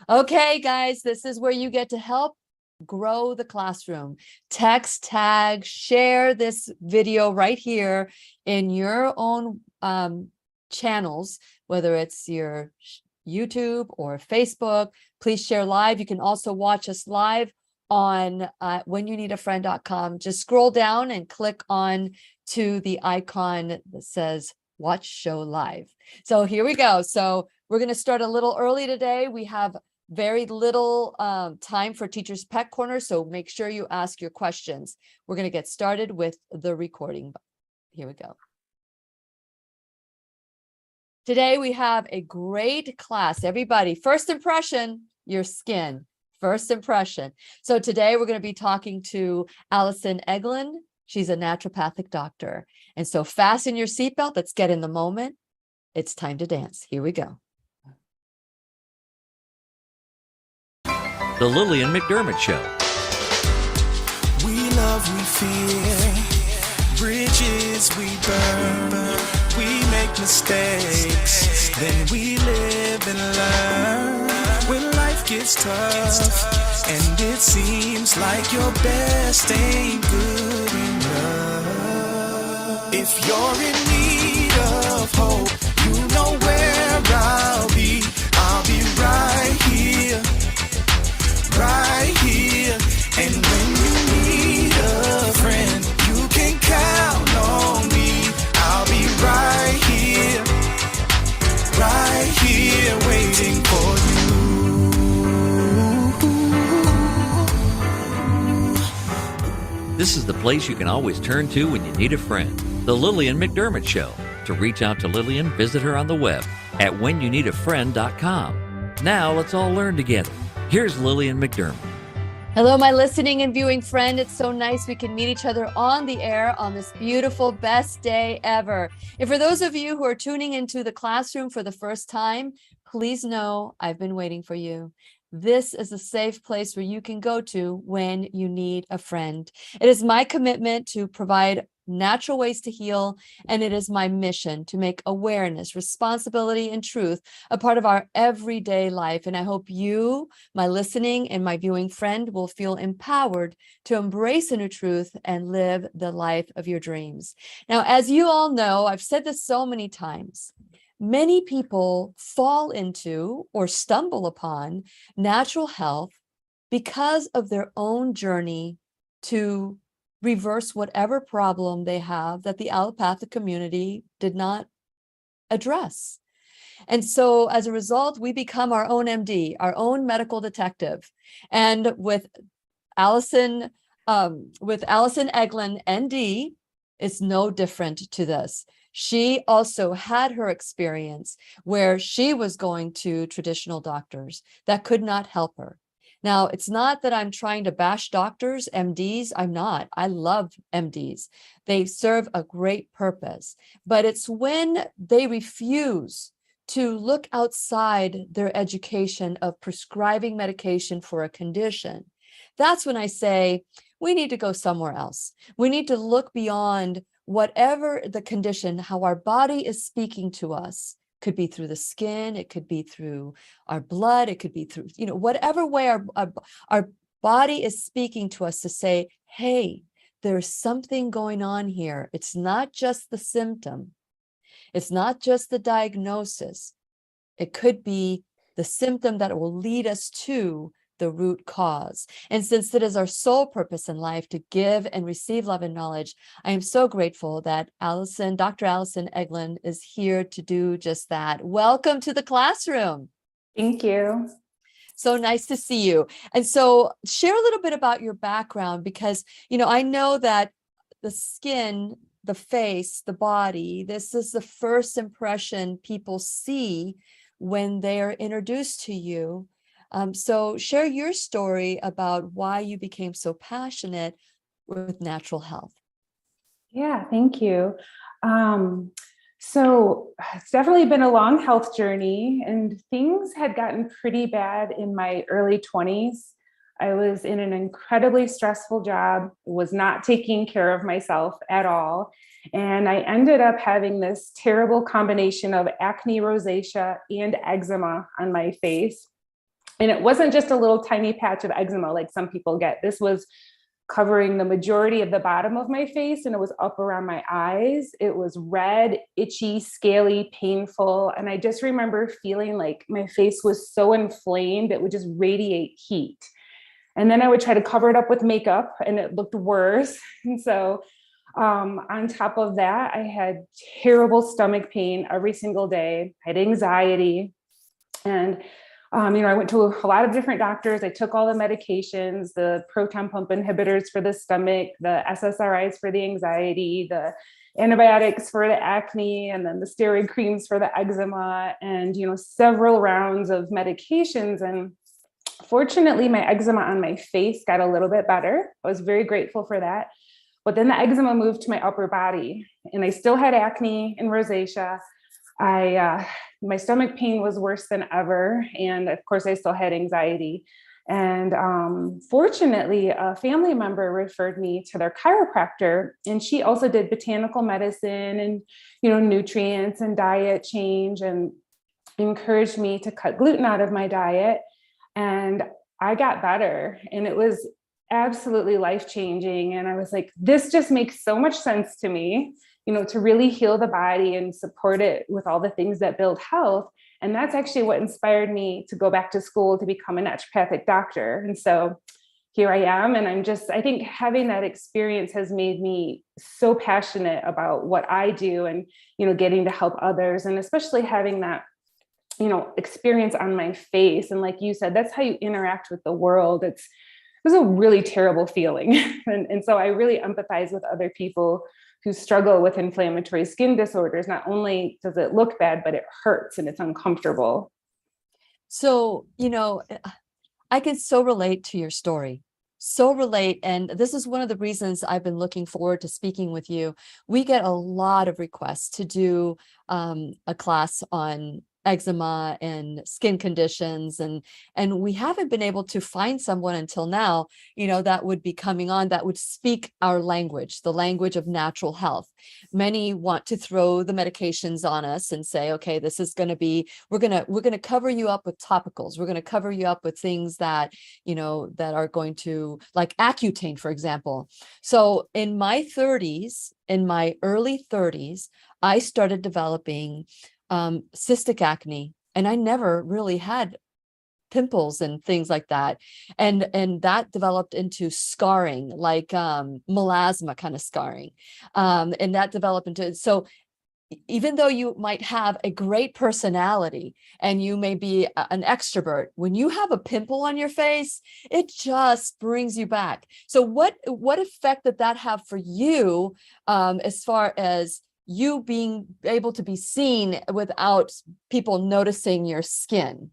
Okay, guys, this is where you get to help grow the classroom. Text, tag, share this video right here in your own channels, whether it's your YouTube or Facebook. Please share live. You can also watch us live on whenyouneedafriend.com. Just scroll down and click on to the icon that says watch show live. So here we go. So we're going to start a little early today. We have very little time for Teacher's Pet Corner, so make sure you ask your questions. We're going to get started with the recording. Here we go. Today we have a great class. Everybody, first impression, your skin. First impression. So today we're going to be talking to Alison Egeland. She's a naturopathic doctor. And so fasten your seatbelt. Let's get in the moment. It's time to dance. Here we go. The Lillian McDermott Show. We love, we fear, bridges we burn, we make mistakes, then we live and learn. When life gets tough, and it seems like your best ain't good enough. If you're in need of hope, you know where I'll be right here. Right here, and when you need a friend, you can count on me. I'll be right here, waiting for This is the place you can always turn to when you need a friend. The Lillian McDermott Show. To reach out to Lillian, visit her on the web at whenyouneedafriend.com. Now let's all learn together. Here's Lillian McDermott. Hello, my listening and viewing friend. It's so nice we can meet each other on the air on this beautiful, best day ever. And for those of you who are tuning into the classroom for the first time, please know I've been waiting for you. This is a safe place where you can go to when you need a friend. It is my commitment to provide natural ways to heal, and it is my mission to make awareness, responsibility, and truth a part of our everyday life. And I hope you, my listening and my viewing friend, will feel empowered to embrace a new truth and live the life of your dreams. Now, as you all know, I've said this so many times, many people fall into or stumble upon natural health because of their own journey to reverse whatever problem they have that the allopathic community did not address. And so as a result, we become our own MD, our own medical detective. And with Alison Egeland, ND, it's no different to this. She also had her experience where she was going to traditional doctors that could not help her. Now, it's not that I'm trying to bash doctors, MDs. I'm not. I love MDs. They serve a great purpose. But it's when they refuse to look outside their education of prescribing medication for a condition. That's when I say, we need to go somewhere else. We need to look beyond whatever the condition, how our body is speaking to us. Could be through the skin, it could be through our blood, it could be through, whatever way our body is speaking to us to say, hey, there's something going on here. It's not just the symptom. It's not just the diagnosis. It could be the symptom that will lead us to the root cause. And since it is our sole purpose in life to give and receive love and knowledge, I am so grateful that Dr. Alison Egeland is here to do just that. Welcome to the classroom. Thank you. So nice to see you. And so share a little bit about your background, because, I know that the skin, the face, the body, this is the first impression people see when they are introduced to you. So share your story about why you became so passionate with natural health. Yeah, thank you. So it's definitely been a long health journey, and things had gotten pretty bad in my early 20s. I was in an incredibly stressful job, was not taking care of myself at all. And I ended up having this terrible combination of acne, rosacea, and eczema on my face. And it wasn't just a little tiny patch of eczema like some people get. This was covering the majority of the bottom of my face, and it was up around my eyes. It was red, itchy, scaly, painful. And I just remember feeling like my face was so inflamed, it would just radiate heat. And then I would try to cover it up with makeup and it looked worse. And so on top of that, I had terrible stomach pain every single day. I had anxiety. And I went to a lot of different doctors. I took all the medications, the proton pump inhibitors for the stomach, the SSRIs for the anxiety, the antibiotics for the acne, and then the steroid creams for the eczema, and, several rounds of medications. And fortunately, my eczema on my face got a little bit better. I was very grateful for that. But then the eczema moved to my upper body, and I still had acne and rosacea. My stomach pain was worse than ever. And of course, I still had anxiety. And fortunately, a family member referred me to their chiropractor, and she also did botanical medicine and, nutrients and diet change, and encouraged me to cut gluten out of my diet. And I got better, and it was absolutely life-changing. And I was like, this just makes so much sense to me, to really heal the body and support it with all the things that build health. And that's actually what inspired me to go back to school to become a naturopathic doctor. And so here I am. And I think having that experience has made me so passionate about what I do and, getting to help others, and especially having that, experience on my face. And like you said, that's how you interact with the world. It was a really terrible feeling. And so I really empathize with other people who struggle with inflammatory skin disorders. Not only does it look bad, but it hurts and it's uncomfortable. So, I can so relate to your story. So relate. And this is one of the reasons I've been looking forward to speaking with you. We get a lot of requests to do a class on eczema and skin conditions, and we haven't been able to find someone until now, that would be coming on that would speak our language, the language of natural health. Many want to throw the medications on us and say, okay, this is going to be, we're going to cover you up with topicals, we're going to cover you up with things that that are going to, like Accutane, for example. So in my early 30s, I started developing cystic acne, and I never really had pimples and things like that, and that developed into scarring, like melasma kind of scarring, and that developed into, so even though you might have a great personality and you may be an extrovert, when you have a pimple on your face, it just brings you back. So what effect did that have for you, as far as you being able to be seen without people noticing your skin?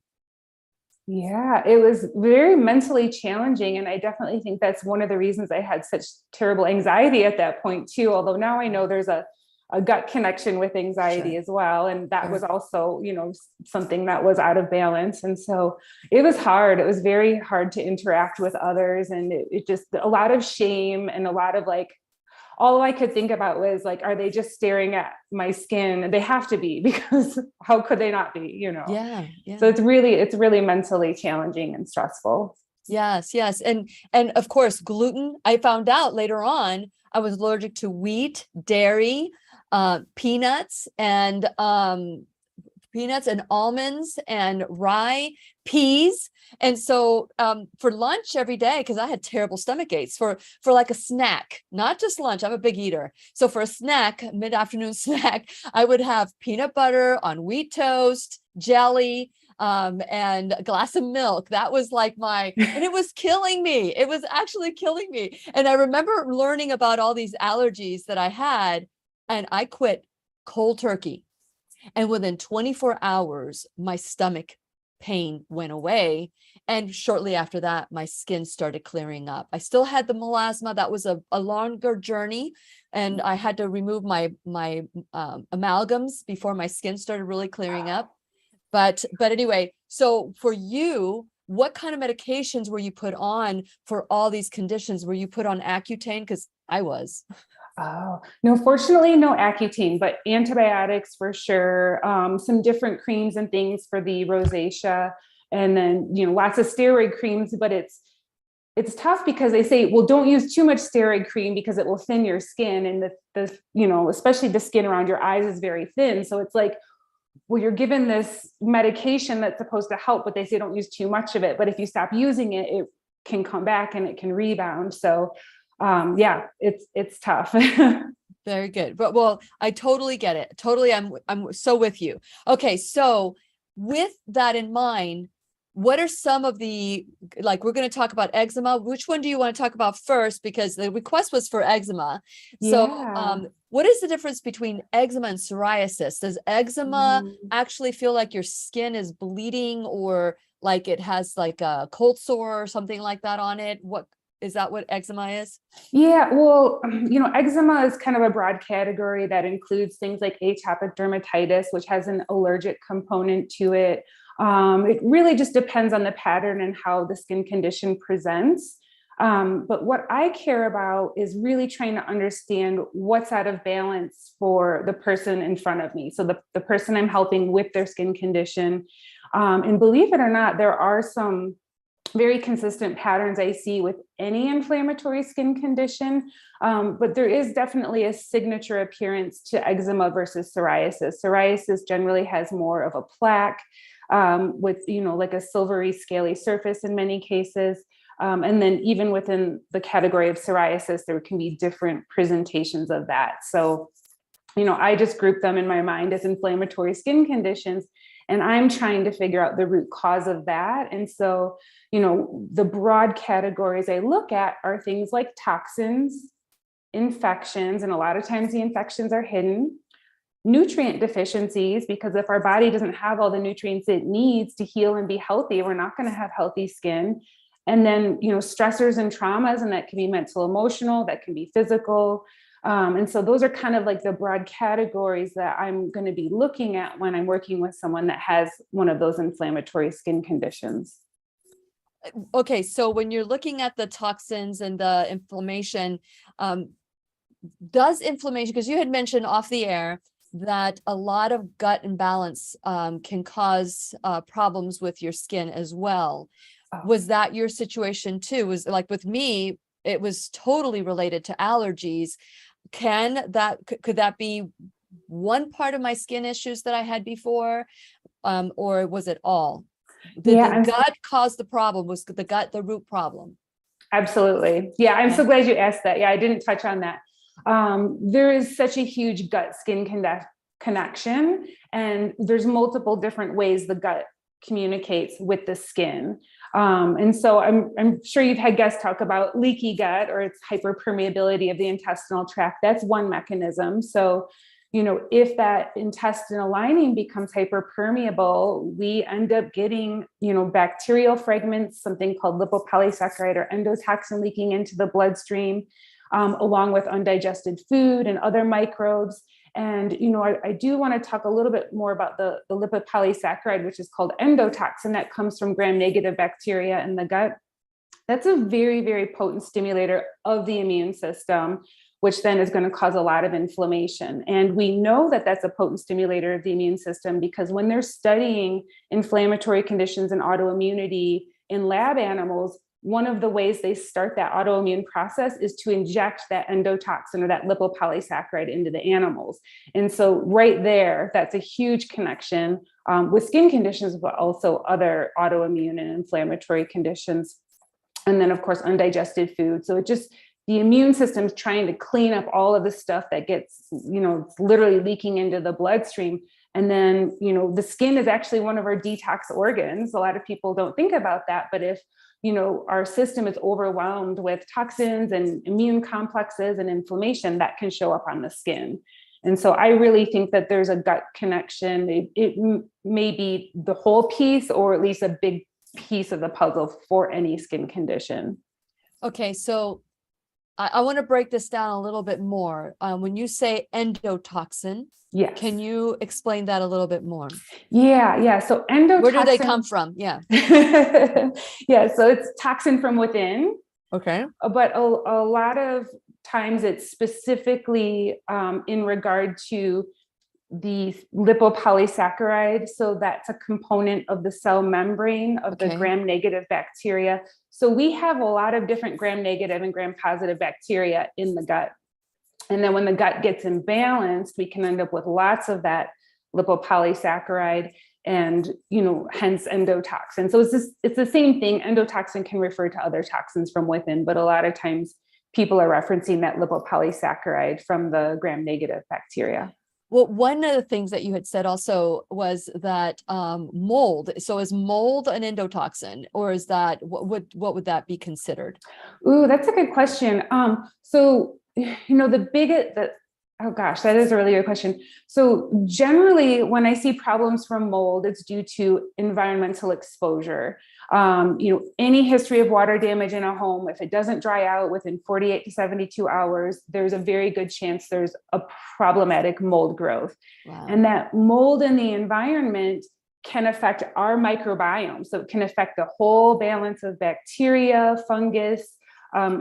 Yeah, it was very mentally challenging. And I definitely think that's one of the reasons I had such terrible anxiety at that point too. Although now I know there's a gut connection with anxiety Sure. as well. And that Sure. was also, something that was out of balance. And so it was hard. It was very hard to interact with others. And it just, a lot of shame and a lot of like, all I could think about was like, are they just staring at my skin? They have to be, because how could they not be, Yeah. So it's really mentally challenging and stressful. Yes. And of course, gluten, I found out later on, I was allergic to wheat, dairy, peanuts and almonds and rye, peas. And so for lunch every day, because I had terrible stomach aches, for like a snack, not just lunch, I'm a big eater. So for a snack, mid-afternoon snack, I would have peanut butter on wheat toast, jelly, and a glass of milk. That was like and it was killing me. It was actually killing me. And I remember learning about all these allergies that I had, and I quit cold turkey. And within 24 hours, my stomach pain went away. And shortly after that, my skin started clearing up. I still had the melasma. That was a longer journey. And I had to remove my amalgams before my skin started really clearing up. But anyway, so for you, what kind of medications were you put on for all these conditions? Were you put on Accutane? Because I was. Oh, no, fortunately, no Accutane, but antibiotics for sure. Some different creams and things for the rosacea. and then, lots of steroid creams, but it's tough because they say, well, don't use too much steroid cream because it will thin your skin. And especially the skin around your eyes is very thin. So it's like, well, you're given this medication that's supposed to help, but they say don't use too much of it. But if you stop using it, it can come back and it can rebound. So it's tough. Very good. But well, I totally get it. Totally. I'm so with you. Okay. So with that in mind, what are some of the, like, we're going to talk about eczema. Which one do you want to talk about first? Because the request was for eczema. So what is the difference between eczema and psoriasis? Does eczema actually feel like your skin is bleeding, or like it has like a cold sore or something like that on it? Is that what eczema is? Yeah, well, eczema is kind of a broad category that includes things like atopic dermatitis, which has an allergic component to it. It really just depends on the pattern and how the skin condition presents. But what I care about is really trying to understand what's out of balance for the person in front of me. So the person I'm helping with their skin condition. And believe it or not, there are some very consistent patterns I see with any inflammatory skin condition. But there is definitely a signature appearance to eczema versus psoriasis. Psoriasis generally has more of a plaque with, like a silvery scaly surface in many cases. And then even within the category of psoriasis, there can be different presentations of that. So, I just group them in my mind as inflammatory skin conditions, and I'm trying to figure out the root cause of that. And so, the broad categories I look at are things like toxins, infections, and a lot of times the infections are hidden, nutrient deficiencies, because if our body doesn't have all the nutrients it needs to heal and be healthy, we're not going to have healthy skin. And then, stressors and traumas, and that can be mental, emotional, that can be physical. And so those are kind of like the broad categories that I'm going to be looking at when I'm working with someone that has one of those inflammatory skin conditions. Okay. So when you're looking at the toxins and the inflammation, does inflammation, because you had mentioned off the air that a lot of gut imbalance can cause problems with your skin as well. Was that your situation too? Was like with me, it was totally related to allergies. Could that be one part of my skin issues that I had before? Or was it all? Did the gut cause the problem? Was the gut the root problem? Absolutely. Yeah, I'm so glad you asked that. Yeah, I didn't touch on that. There is such a huge gut skin connection, and there's multiple different ways the gut communicates with the skin. And so I'm sure you've had guests talk about leaky gut, or it's hyperpermeability of the intestinal tract. That's one mechanism. So, if that intestinal lining becomes hyperpermeable, we end up getting, bacterial fragments, something called lipopolysaccharide or endotoxin leaking into the bloodstream, along with undigested food and other microbes. And, I do want to talk a little bit more about the lipopolysaccharide, which is called endotoxin, that comes from gram-negative bacteria in the gut. That's a very, very potent stimulator of the immune system, which then is going to cause a lot of inflammation. And we know that that's a potent stimulator of the immune system because when they're studying inflammatory conditions and autoimmunity in lab animals, one of the ways they start that autoimmune process is to inject that endotoxin or that lipopolysaccharide into the animals. And so right there, that's a huge connection with skin conditions, but also other autoimmune and inflammatory conditions. And then, of course, undigested food. So the immune system's trying to clean up all of the stuff that gets, it's literally leaking into the bloodstream. And then, the skin is actually one of our detox organs. A lot of people don't think about that, but if our system is overwhelmed with toxins and immune complexes and inflammation, that can show up on the skin. And so I really think that there's a gut connection. It may be the whole piece, or at least a big piece of the puzzle for any skin condition. Okay, so I want to break this down a little bit more. When you say endotoxin, yes, can you explain that a little bit more? Yeah. So endotoxin. Where do they come from? Yeah. Yeah. So it's toxin from within. Okay. But a lot of times it's specifically in regard to the lipopolysaccharide. So that's a component of the cell membrane of the Okay. gram-negative bacteria. So we have a lot of different gram-negative and gram-positive bacteria in the gut. And then when the gut gets imbalanced, we can end up with lots of that lipopolysaccharide and, hence endotoxin. So it's the same thing. Endotoxin can refer to other toxins from within, but a lot of times people are referencing that lipopolysaccharide from the gram-negative bacteria. Well, one of the things that you had said also was that mold. So is mold an endotoxin, or is that what would that be considered? Ooh, that's a good question. So oh gosh, that is a really good question. So generally, when I see problems from mold, it's due to environmental exposure. Any history of water damage in a home, if it doesn't dry out within 48 to 72 hours, there's a very good chance there's a problematic mold growth. Wow. And that mold in the environment can affect our microbiome. So it can affect the whole balance of bacteria, fungus,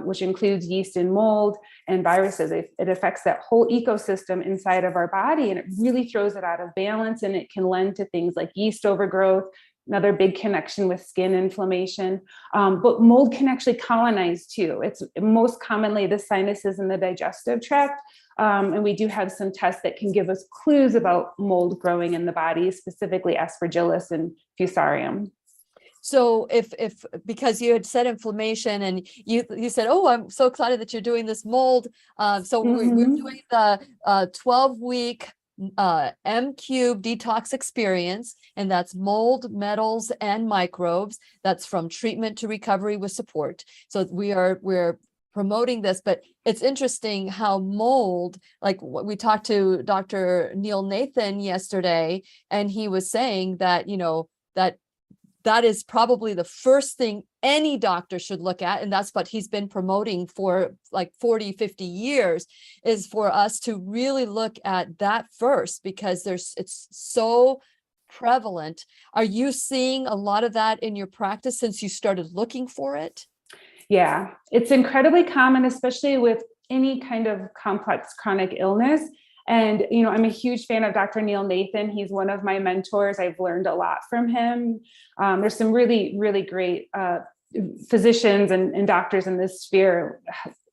which includes yeast and mold and viruses. It affects that whole ecosystem inside of our body, and it really throws it out of balance, and it can lend to things like yeast overgrowth, another big connection with skin inflammation. But mold can actually colonize too. It's most commonly the sinuses and the digestive tract. And we do have some tests that can give us clues about mold growing in the body, specifically Aspergillus and Fusarium. So if because you had said inflammation, and you said, oh, I'm so excited that you're doing this mold. So we're doing the 12-week M-Cube detox experience, and that's mold, metals, and microbes. That's from treatment to recovery with support. So we're promoting this, but it's interesting how mold, like we talked to Dr. Neil Nathan yesterday, and he was saying that, that is probably the first thing any doctor should look at. And that's what he's been promoting for like 40, 50 years, is for us to really look at that first, because it's so prevalent. Are you seeing a lot of that in your practice since you started looking for it? Yeah, it's incredibly common, especially with any kind of complex chronic illness. And, I'm a huge fan of Dr. Neil Nathan. He's one of my mentors. I've learned a lot from him. There's some really, really great physicians and doctors in this sphere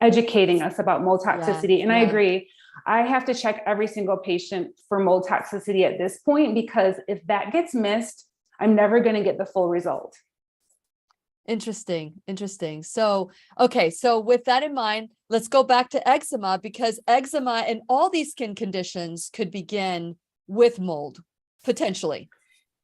educating us about mold toxicity. And I agree. I have to check every single patient for mold toxicity at this point, because if that gets missed, I'm never going to get the full result. Interesting. So, okay. So with that in mind, let's go back to eczema, because eczema and all these skin conditions could begin with mold, potentially.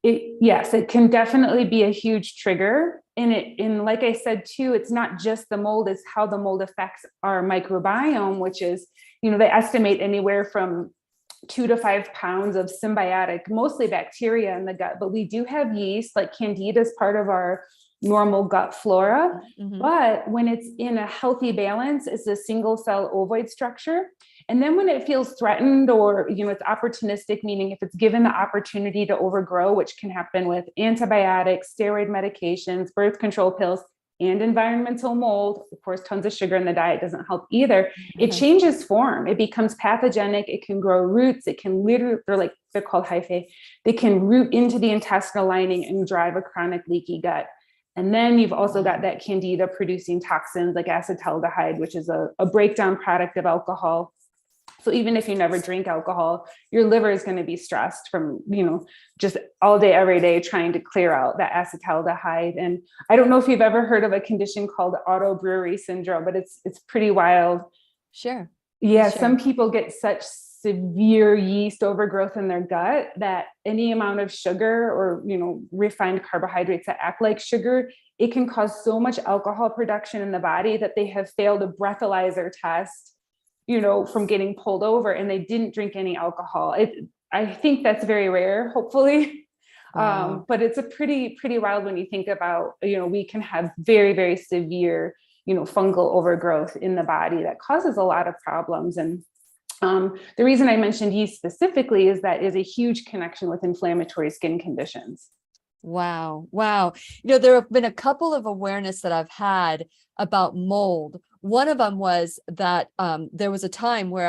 Yes, it can definitely be a huge trigger. And like I said, too, it's not just the mold, it's how the mold affects our microbiome, which is, they estimate anywhere from 2 to 5 pounds of symbiotic, mostly bacteria in the gut. But we do have yeast, like Candida, is part of our normal gut flora. But when it's in a healthy balance, it's a single cell ovoid structure. And then when it feels threatened, or it's opportunistic, meaning if it's given the opportunity to overgrow, which can happen with antibiotics, steroid medications, birth control pills, and environmental mold, of course, tons of sugar in the diet doesn't help either. It changes form. It becomes pathogenic. It can grow roots. It can literally, they're called hyphae. They can root into the intestinal lining and drive a chronic leaky gut. And then you've also got that Candida producing toxins like acetaldehyde, which is a breakdown product of alcohol. So even if you never drink alcohol, your liver is going to be stressed from, just all day, every day, trying to clear out that acetaldehyde. And I don't know if you've ever heard of a condition called autobrewery syndrome, but it's pretty wild. Sure. Yeah. Sure. Some people get such severe yeast overgrowth in their gut that any amount of sugar or, refined carbohydrates that act like sugar, it can cause so much alcohol production in the body that they have failed a breathalyzer test, from getting pulled over, and they didn't drink any alcohol. I think that's very rare, hopefully. Wow. But it's a pretty wild when you think about, we can have very, very severe, fungal overgrowth in the body that causes a lot of problems. And the reason I mentioned yeast specifically is that is a huge connection with inflammatory skin conditions. Wow. There have been a couple of awareness that I've had about mold. One of them was that there was a time where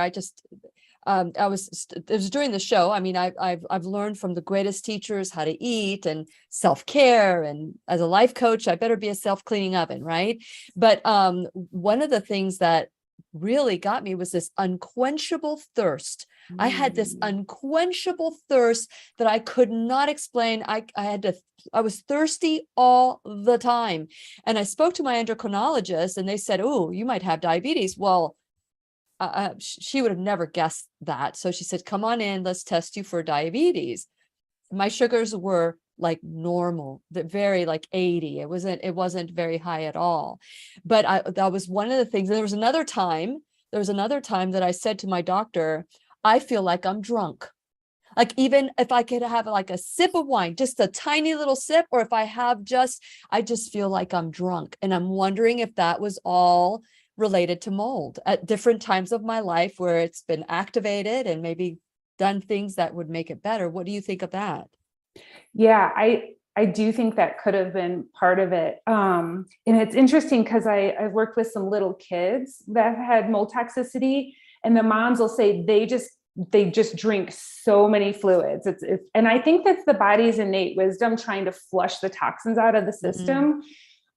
it was during the show. I mean, I've learned from the greatest teachers how to eat and self-care, and as a life coach, I better be a self-cleaning oven, right? But one of the things that really got me was this unquenchable thirst. I had this unquenchable thirst that I could not explain. I was thirsty all the time. And I spoke to my endocrinologist and they said, "Oh, you might have diabetes." Well, she would have never guessed that. So she said, "Come on in, let's test you for diabetes." My sugars were like normal, very like 80. It wasn't very high at all. But that was one of the things. There was another time that I said to my doctor, "I feel like I'm drunk. Like even if I could have like a sip of wine, just a tiny little sip, or if I just feel like I'm drunk." And I'm wondering if that was all related to mold at different times of my life where it's been activated and maybe done things that would make it better. What do you think of that? Yeah, I do think that could have been part of it. And it's interesting because I've worked with some little kids that had mold toxicity, and the moms will say they just drink so many fluids. And I think that's the body's innate wisdom trying to flush the toxins out of the system.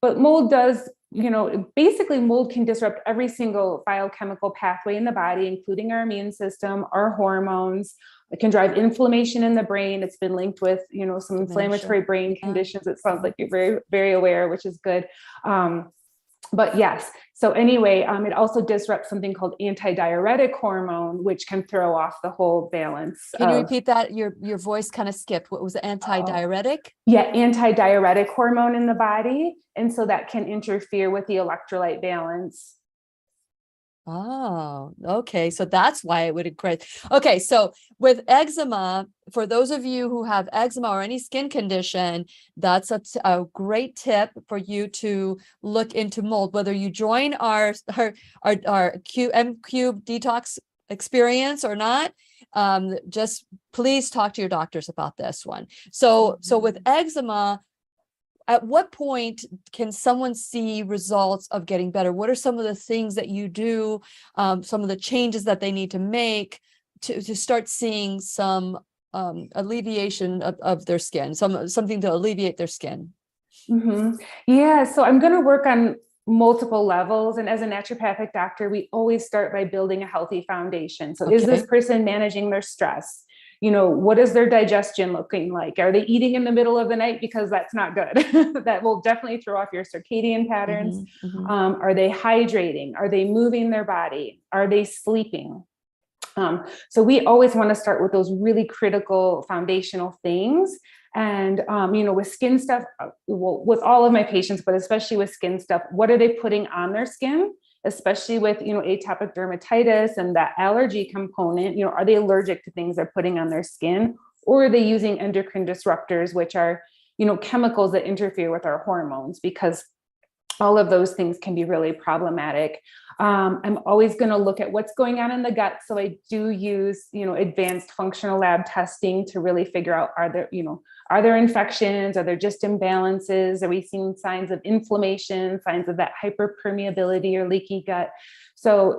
But mold does, basically mold can disrupt every single biochemical pathway in the body, including our immune system, our hormones. It can drive inflammation in the brain. It's been linked with, some inflammatory brain conditions. It sounds like you're very, very aware, which is good. But yes. So anyway, it also disrupts something called antidiuretic hormone, which can throw off the whole balance. Can you repeat that? Your voice kind of skipped. What was the antidiuretic? Yeah, antidiuretic hormone in the body. And so that can interfere with the electrolyte balance. Oh, okay. So that's why it would increase. Okay. So with eczema, for those of you who have eczema or any skin condition, that's a great tip for you to look into mold, whether you join our MQ detox experience or not. Just please talk to your doctors about this one. So with eczema, at what point can someone see results of getting better? What are some of the things that you do, some of the changes that they need to make to start seeing some alleviation of their skin, something to alleviate their skin? Mm-hmm. Yeah, so I'm going to work on multiple levels. And as a naturopathic doctor, we always start by building a healthy foundation. So is this person managing their stress? What is their digestion looking like? Are they eating in the middle of the night? Because that's not good. That will definitely throw off your circadian patterns. Are they hydrating? Are they moving their body? Are they sleeping? So we always want to start with those really critical foundational things. And, with skin stuff, with all of my patients, but especially with skin stuff, what are they putting on their skin? Especially with, atopic dermatitis and that allergy component, are they allergic to things they're putting on their skin, or are they using endocrine disruptors, which are, chemicals that interfere with our hormones, because all of those things can be really problematic. I'm always going to look at what's going on in the gut. So I do use, advanced functional lab testing to really figure out, are there infections? Are there just imbalances? Are we seeing signs of inflammation, signs of that hyperpermeability or leaky gut? So,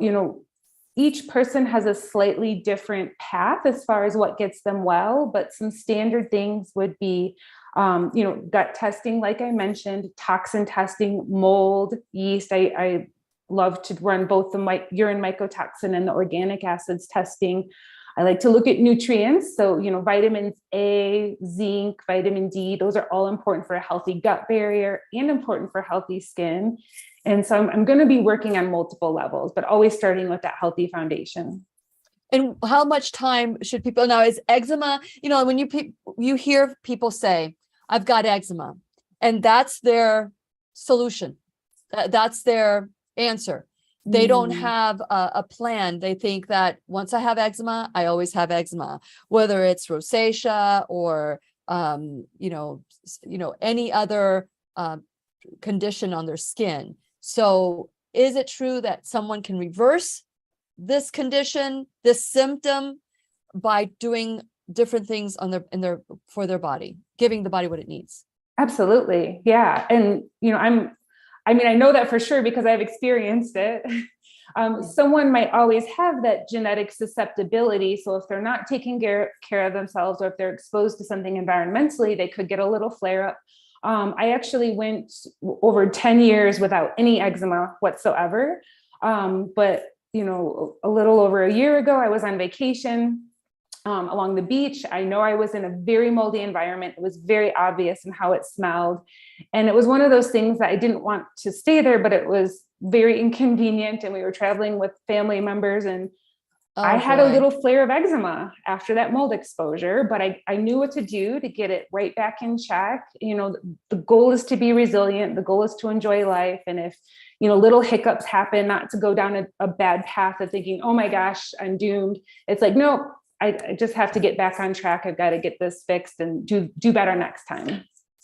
each person has a slightly different path as far as what gets them well, but some standard things would be, gut testing, like I mentioned, toxin testing, mold, yeast. I love to run both the urine mycotoxin and the organic acids testing. I like to look at nutrients. So, vitamins A, zinc, vitamin D, those are all important for a healthy gut barrier and important for healthy skin. And so I'm going to be working on multiple levels, but always starting with that healthy foundation. And how much time should people now? Is eczema, when you hear people say, "I've got eczema," and that's their solution. That's their answer. They don't have a plan. They think that once I have eczema, I always have eczema, whether it's rosacea or, any other condition on their skin. So is it true that someone can reverse this condition, this symptom, by doing different things for their body, giving the body what it needs? Absolutely. Yeah. And, I know that for sure because I've experienced it. Someone might always have that genetic susceptibility. So if they're not taking care of themselves, or if they're exposed to something environmentally, they could get a little flare up. I actually went over 10 years without any eczema whatsoever. But, a little over a year ago, I was on vacation along the beach. I know I was in a very moldy environment. It was very obvious in how it smelled. And it was one of those things that I didn't want to stay there, but it was very inconvenient. And we were traveling with family members, and I had a little flare of eczema after that mold exposure, but I knew what to do to get it right back in check. The goal is to be resilient. The goal is to enjoy life. And if, little hiccups happen, not to go down a bad path of thinking, oh my gosh, I'm doomed. It's like, no, I just have to get back on track. I've got to get this fixed and do better next time.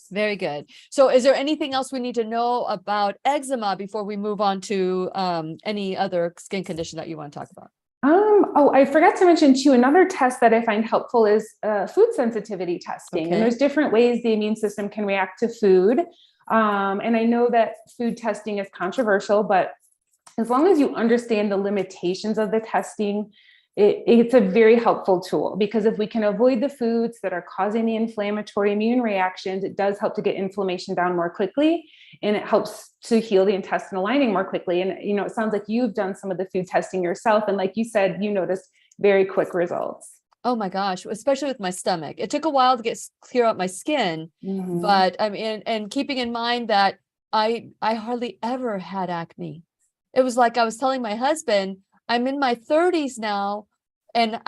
Very good. So is there anything else we need to know about eczema before we move on to any other skin condition that you want to talk about? I forgot to mention too, another test that I find helpful is food sensitivity testing. Okay. And there's different ways the immune system can react to food. And I know that food testing is controversial, but as long as you understand the limitations of the testing, it's a very helpful tool, because if we can avoid the foods that are causing the inflammatory immune reactions, it does help to get inflammation down more quickly, and it helps to heal the intestinal lining more quickly. And, it sounds like you've done some of the food testing yourself. And like you said, you noticed very quick results. Oh my gosh, especially with my stomach. It took a while to clear out my skin, but I mean, and keeping in mind that I hardly ever had acne. It was like I was telling my husband, I'm in my 30s now, and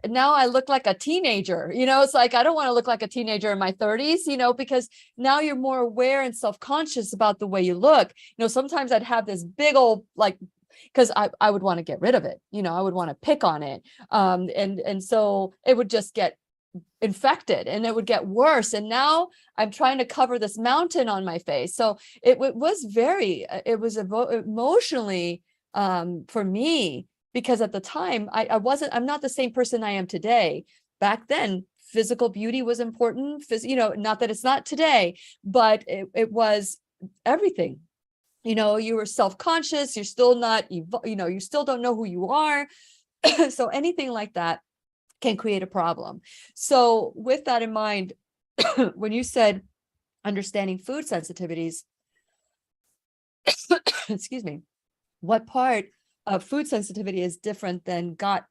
now I look like a teenager. It's like, I don't want to look like a teenager in my 30s, because now you're more aware and self-conscious about the way you look. Sometimes I'd have this big old, because I would want to get rid of it. I would want to pick on it. And so it would just get infected and it would get worse. And now I'm trying to cover this mountain on my face. So it was emotionally for me, because at the time I'm not the same person I am today. Back then, physical beauty was important. Not that it's not today, but it was everything. You were self-conscious. You're still not, you still don't know who you are. So anything like that can create a problem. So with that in mind, when you said understanding food sensitivities, excuse me, what part of food sensitivity is different than gut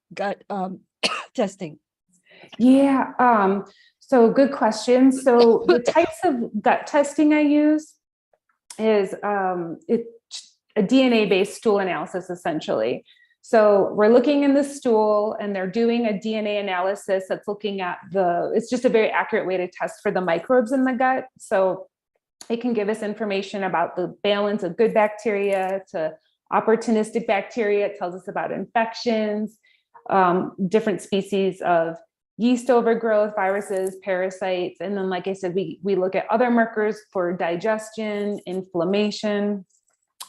testing? Yeah. So good question. So the types of gut testing I use is it's a DNA-based stool analysis, essentially. So we're looking in the stool and they're doing a DNA analysis that's looking at it's just a very accurate way to test for the microbes in the gut. So it can give us information about the balance of good bacteria to opportunistic bacteria. It tells us about infections, different species of yeast overgrowth, viruses, parasites. And then, like I said, we look at other markers for digestion, inflammation,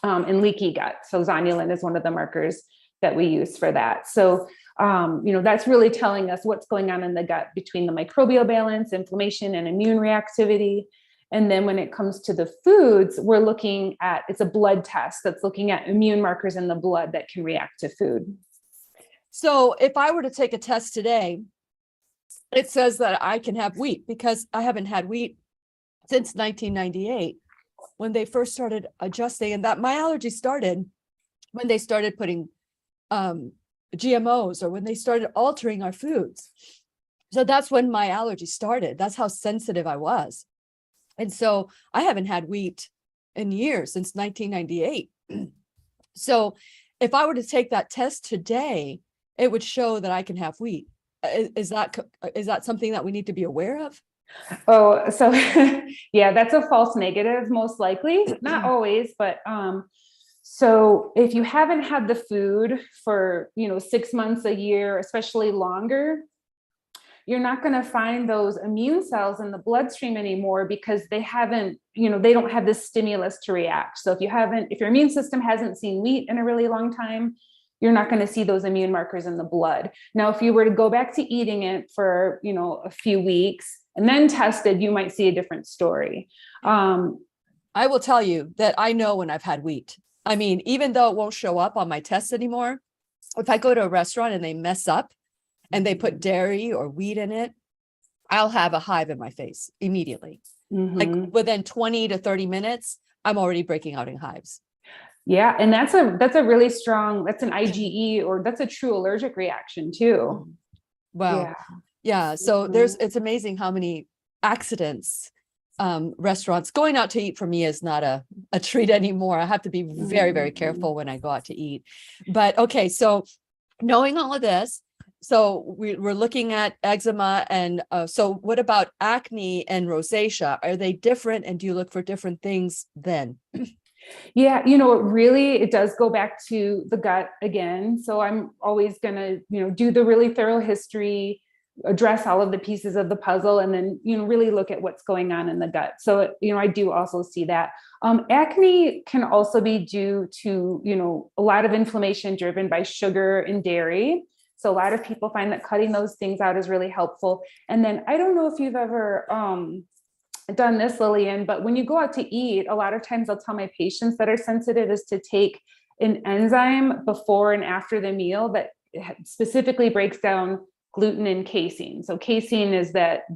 and leaky gut. So zonulin is one of the markers that we use for that. So, that's really telling us what's going on in the gut between the microbial balance, inflammation, and immune reactivity. And then when it comes to the foods, we're looking at, it's a blood test that's looking at immune markers in the blood that can react to food. So if I were to take a test today, it says that I can have wheat, because I haven't had wheat since 1998, when they first started adjusting, and that my allergy started when they started putting GMOs, or when they started altering our foods. So that's when my allergy started. That's how sensitive I was. And so I haven't had wheat in years, since 1998. So if I were to take that test today, it would show that I can have wheat. Is that something that we need to be aware of? Oh, so yeah, that's a false negative, most likely. Not always, but so if you haven't had the food for 6 months, a year, especially longer, you're not going to find those immune cells in the bloodstream anymore, because they haven't, they don't have this stimulus to react. So if your immune system hasn't seen wheat in a really long time, you're not going to see those immune markers in the blood. Now, if you were to go back to eating it for, a few weeks and then tested, you might see a different story. I will tell you that I know when I've had wheat. I mean, even though it won't show up on my tests anymore, if I go to a restaurant and they mess up and they put dairy or wheat in it, I'll have a hive in my face immediately. Like within 20 to 30 minutes, I'm already breaking out in hives. Yeah. And that's a really strong, that's an IgE, or that's a true allergic reaction too. Wow. Yeah. Yeah. So it's amazing how many accidents, restaurants going out to eat for me is not a treat anymore. I have to be very, very careful when I go out to eat. But okay. So knowing all of this, so we're looking at eczema, and so what about acne and rosacea? Are they different, and do you look for different things then? Yeah, it does go back to the gut again. So I'm always going to, do the really thorough history, address all of the pieces of the puzzle, and then, really look at what's going on in the gut. So, I do also see that. Acne can also be due to, a lot of inflammation driven by sugar and dairy. So a lot of people find that cutting those things out is really helpful. And then I don't know if you've ever done this, Lillian, but when you go out to eat, a lot of times I'll tell my patients that are sensitive is to take an enzyme before and after the meal that specifically breaks down gluten and casein. So casein is that,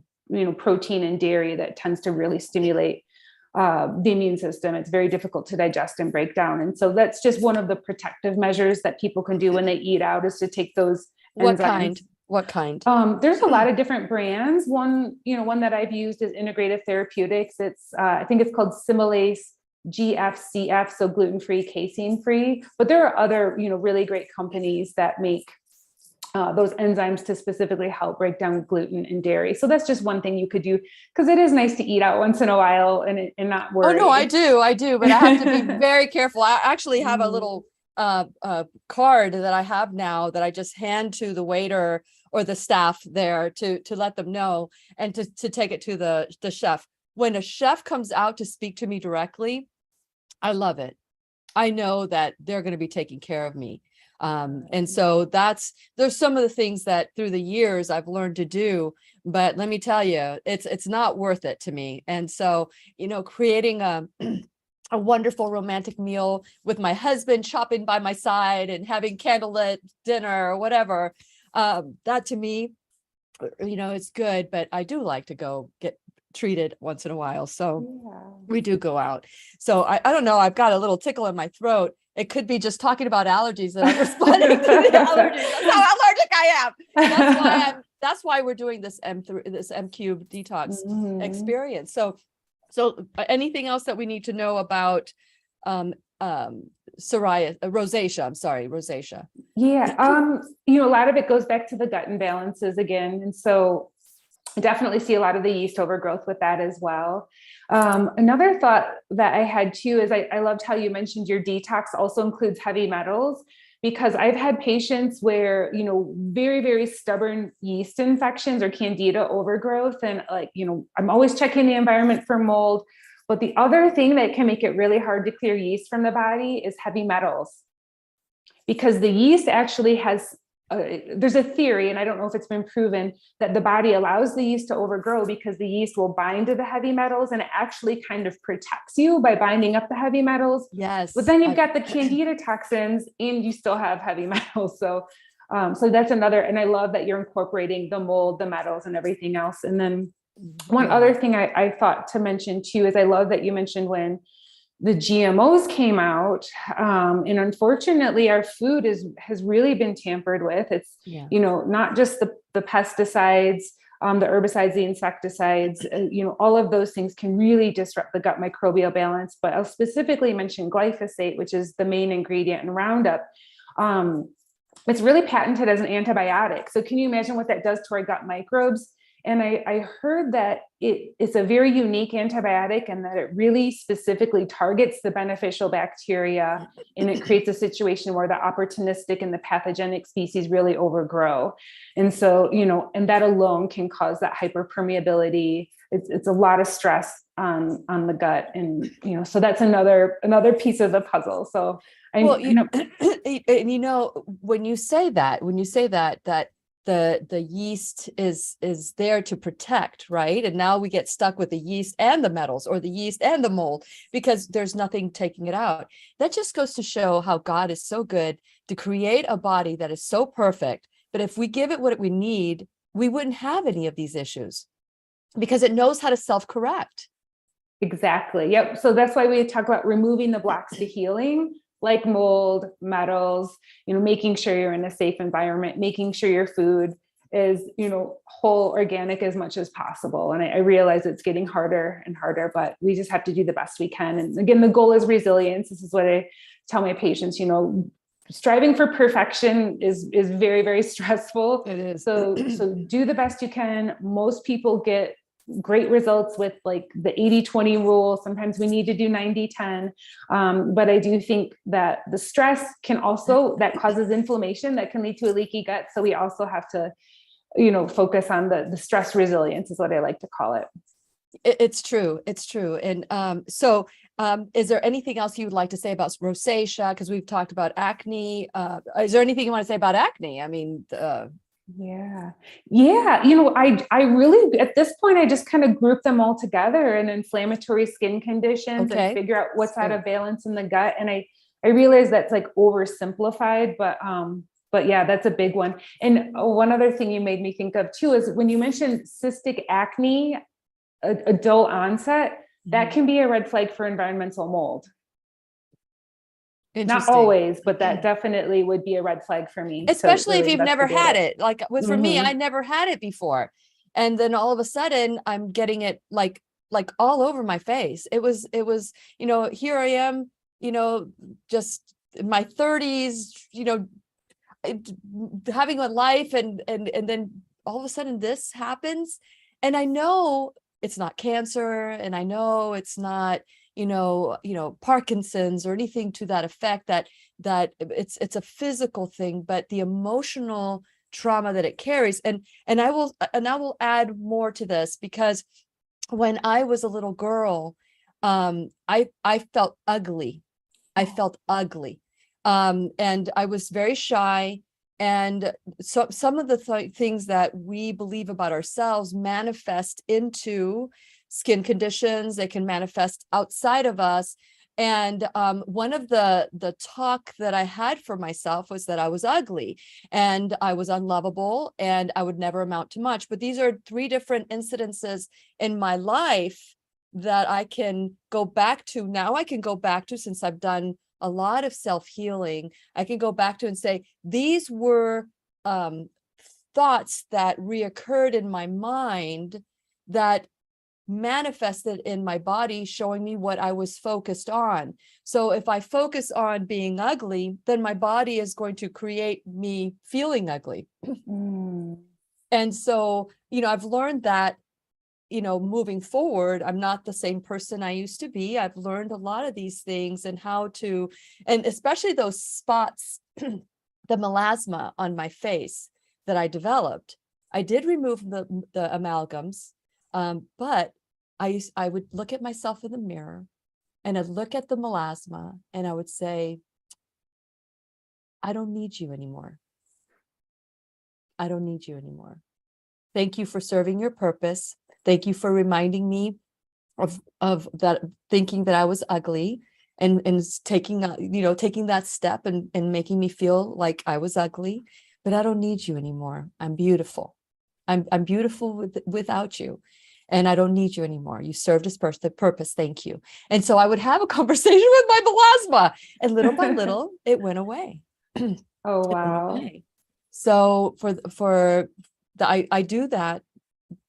protein in dairy that tends to really stimulate the immune system. It's very difficult to digest and break down. And so that's just one of the protective measures that people can do when they eat out, is to take those enzymes. What kind? There's a lot of different brands. One that I've used is Integrative Therapeutics. It's, I think it's called Similase GFCF, so gluten-free, casein-free. But there are other, really great companies that make those enzymes to specifically help break down gluten and dairy. So that's just one thing you could do, because it is nice to eat out once in a while and not worry. Oh no, I do, but I have to be very careful. I actually have a little card that I have now that I just hand to the waiter or the staff there to let them know, and to take it to the chef. When a chef comes out to speak to me directly, I love it. I know that they're going to be taking care of me. And so there's some of the things that through the years I've learned to do, but let me tell you, it's not worth it to me. And so, creating a wonderful romantic meal with my husband shopping by my side and having candlelit dinner or whatever, that to me, it's good, but I do like to go get treated once in a while. So we do go out. So I don't know, I've got a little tickle in my throat. It could be just talking about allergies that I'm responding to the allergies. That's how allergic I am. That's why we're doing this M Cube detox experience. So anything else that we need to know about rosacea? I'm sorry, rosacea. Yeah. A lot of it goes back to the gut imbalances again. And so I definitely see a lot of the yeast overgrowth with that as well. Another thought that I had too is I loved how you mentioned your detox also includes heavy metals, because I've had patients where, very, very stubborn yeast infections or candida overgrowth. And I'm always checking the environment for mold. But the other thing that can make it really hard to clear yeast from the body is heavy metals, because the yeast actually has there's a theory, and I don't know if it's been proven, that the body allows the yeast to overgrow because the yeast will bind to the heavy metals, and it actually kind of protects you by binding up the heavy metals. Yes. But then you've got the candida toxins and you still have heavy metals. So that's another, and I love that you're incorporating the mold, the metals, and everything else. And then one other thing I thought to mention too is I love that you mentioned when the GMOs came out, and unfortunately our food has really been tampered with. It's, not just the pesticides, the herbicides, the insecticides, all of those things can really disrupt the gut microbial balance. But I'll specifically mention glyphosate, which is the main ingredient in Roundup. It's really patented as an antibiotic. So can you imagine what that does to our gut microbes? And I heard that it's a very unique antibiotic, and that it really specifically targets the beneficial bacteria, and it creates a situation where the opportunistic and the pathogenic species really overgrow. And so, and that alone can cause that hyperpermeability. It's a lot of stress on the gut. And, so that's another piece of the puzzle. So when you say that the yeast is there to protect, right? And now we get stuck with the yeast and the metals, or the yeast and the mold, because there's nothing taking it out. That just goes to show how God is so good to create a body that is so perfect. But if we give it what we need, we wouldn't have any of these issues, because it knows how to self-correct. Exactly. Yep. So that's why we talk about removing the blocks to healing, like mold, metals, making sure you're in a safe environment, making sure your food is, whole, organic as much as possible. And I realize it's getting harder and harder, but we just have to do the best we can. And again, the goal is resilience. This is what I tell my patients, striving for perfection is very, very stressful. It is. So do the best you can. Most people get great results with like the 80-20 rule. Sometimes we need to do 90-10. But I do think that the stress that causes inflammation that can lead to a leaky gut. So we also have to, focus on the stress resilience is what I like to call it. It's true. It's true. And so is there anything else you would like to say about rosacea? Because we've talked about acne. Is there anything you want to say about acne? I mean, Yeah. I really, at this point, I just kind of group them all together in inflammatory skin conditions and figure out what's out of balance in the gut. And I realize that's like oversimplified, but yeah, that's a big one. And one other thing you made me think of too, is when you mentioned cystic acne, adult onset, that can be a red flag for environmental mold. Not always, but that definitely would be a red flag for me. Especially if you've never had it. Like for me, I never had it before. And then all of a sudden I'm getting it like all over my face. It was, here I am, just in my 30s, having a life, and then all of a sudden this happens. And I know it's not cancer, and I know it's not, Parkinson's or anything to that effect, that it's a physical thing, but the emotional trauma that it carries. And I will add more to this, because when I was a little girl, I felt ugly. I felt ugly. And I was very shy. And so some of the things that we believe about ourselves manifest into skin conditions. They can manifest outside of us. And one of the talk that I had for myself was that I was ugly and I was unlovable and I would never amount to much. But these are 3 different incidences in my life that I can go back to. Now I can go back to, since I've done a lot of self-healing, I can go back to and say, these were thoughts that reoccurred in my mind that manifested in my body, showing me what I was focused on. So if I focus on being ugly, then my body is going to create me feeling ugly. And so, I've learned that, moving forward, I'm not the same person I used to be. I've learned a lot of these things and how to, and especially those spots, the melasma on my face that I developed. I did remove the amalgams. But I would look at myself in the mirror and I'd look at the melasma and I would say, I don't need you anymore. I don't need you anymore. Thank you for serving your purpose. Thank you for reminding me of that, thinking that I was ugly and taking that step and making me feel like I was ugly, but I don't need you anymore. I'm beautiful. I'm beautiful without you. And I don't need you anymore. You served this purpose. Thank you. And so I would have a conversation with my melasma, and little by little, it went away. Oh, wow. So I do that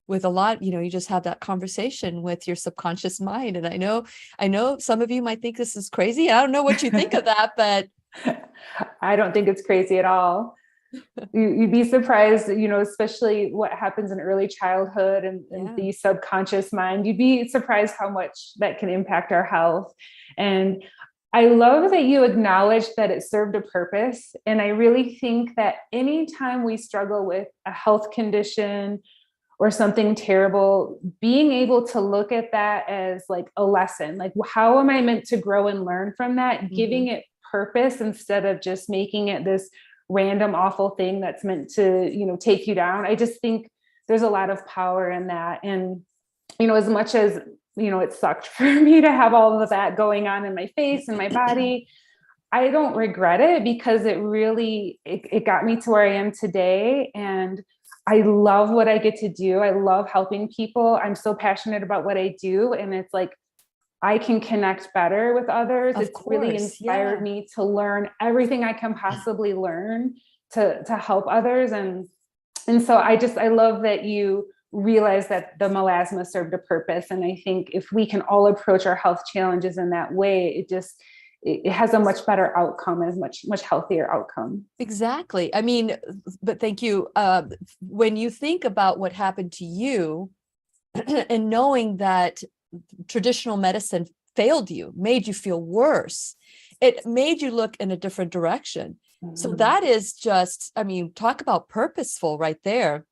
with a lot, you just have that conversation with your subconscious mind. And I know some of you might think this is crazy. I don't know what you think of that, but I don't think it's crazy at all. You'd be surprised, especially what happens in early childhood and the subconscious mind. You'd be surprised how much that can impact our health. And I love that you acknowledge that it served a purpose. And I really think that anytime we struggle with a health condition or something terrible, being able to look at that as like a lesson, like how am I meant to grow and learn from that, giving it purpose instead of just making it this random awful thing that's meant to, take you down. I just think there's a lot of power in that. And, as much as, it sucked for me to have all of that going on in my face and my body, I don't regret it, because it really, it got me to where I am today. And I love what I get to do. I love helping people. I'm so passionate about what I do. And it's like, I can connect better with others. It's really inspired me to learn everything I can possibly learn to help others. And so I love that you realize that the melasma served a purpose. And I think if we can all approach our health challenges in that way, it has a much better outcome, and much healthier outcome. Exactly. I mean, but thank you. When you think about what happened to you and knowing that traditional medicine failed you, made you feel worse, it made you look in a different direction. So that is just, I mean, talk about purposeful right there.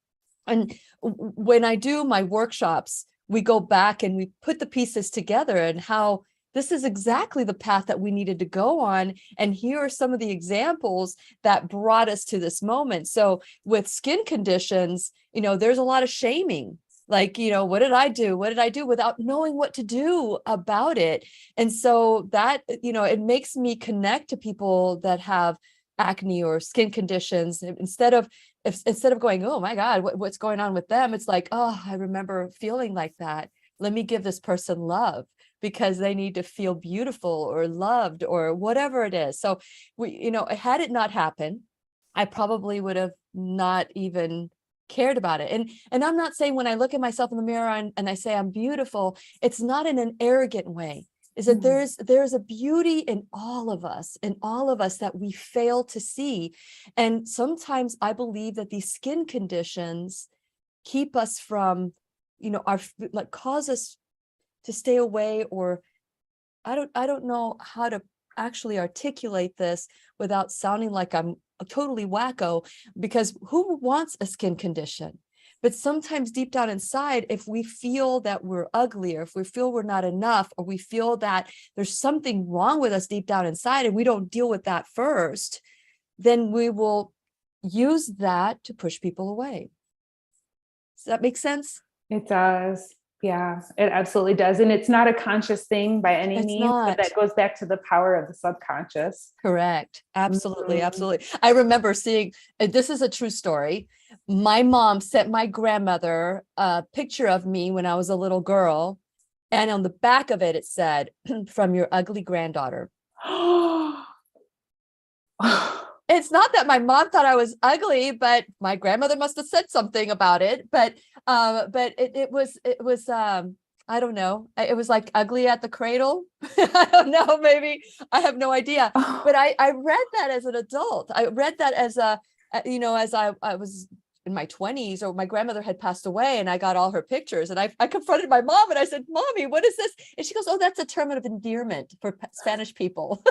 And when I do my workshops, we go back and we put the pieces together, and how this is exactly the path that we needed to go on. And here are some of the examples that brought us to this moment. So with skin conditions, there's a lot of shaming. Like, what did I do? What did I do, without knowing what to do about it? And so that, it makes me connect to people that have acne or skin conditions. Instead of going, oh my God, what's going on with them? It's like, oh, I remember feeling like that. Let me give this person love, because they need to feel beautiful or loved or whatever it is. So had it not happened, I probably would have not even cared about it. And I'm not saying when I look at myself in the mirror and I say I'm beautiful, it's not in an arrogant way. Is that there's a beauty in all of us that we fail to see. And sometimes I believe that these skin conditions keep us from, cause us to stay away, or I don't know how to actually articulate this without sounding like I'm totally wacko, because who wants a skin condition? But sometimes deep down inside, if we feel that we're ugly, or if we feel we're not enough, or we feel that there's something wrong with us deep down inside, and we don't deal with that first, then we will use that to push people away. Does that make sense? It does. Yeah, it absolutely does. And it's not a conscious thing by any means, but that goes back to the power of the subconscious. Correct. Absolutely. Absolutely. I remember seeing, this is a true story. My mom sent my grandmother a picture of me when I was a little girl. And on the back of it, it said, from your ugly granddaughter. It's not that my mom thought I was ugly, but my grandmother must have said something about it. But it was I don't know. It was like ugly at the cradle. I don't know. Maybe I have no idea. But I read that as an adult. I read that as as I was in my 20s, or my grandmother had passed away, and I got all her pictures, and I confronted my mom and I said, "Mommy, what is this?" And she goes, "Oh, that's a term of endearment for Spanish people."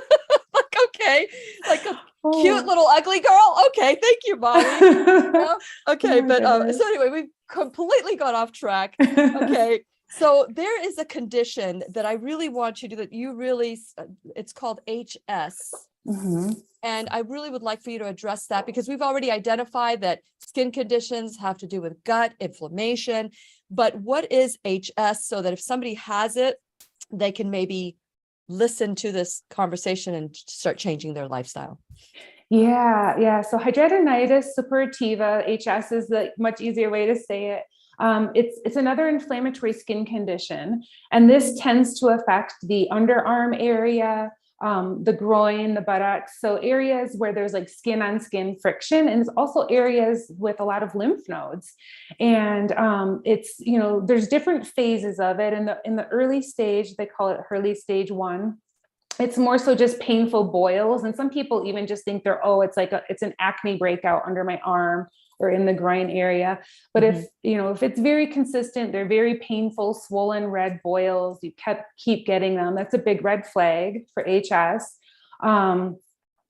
Like, okay, like a cute little ugly girl. Okay, thank you, Mommy. Okay, but so anyway, we've completely got off track. Okay, so there is a condition that I really want you to, that you really, it's called HS. And I really would like for you to address that, because we've already identified that skin conditions have to do with gut inflammation. But what is HS, so that if somebody has it, they can maybe listen to this conversation and start changing their lifestyle? Yeah. So hidradenitis suppurativa, HS is the much easier way to say it. It's another inflammatory skin condition, and this tends to affect the underarm area, the groin, the buttocks. So areas where there's like skin on skin friction, and it's also areas with a lot of lymph nodes. And it's, there's different phases of it. In the early stage, they call it Hurley stage 1. It's more so just painful boils. And some people even just think it's an acne breakout under my arm or in the groin area. But if it's very consistent, they're very painful, swollen red boils, you keep getting them, that's a big red flag for HS. And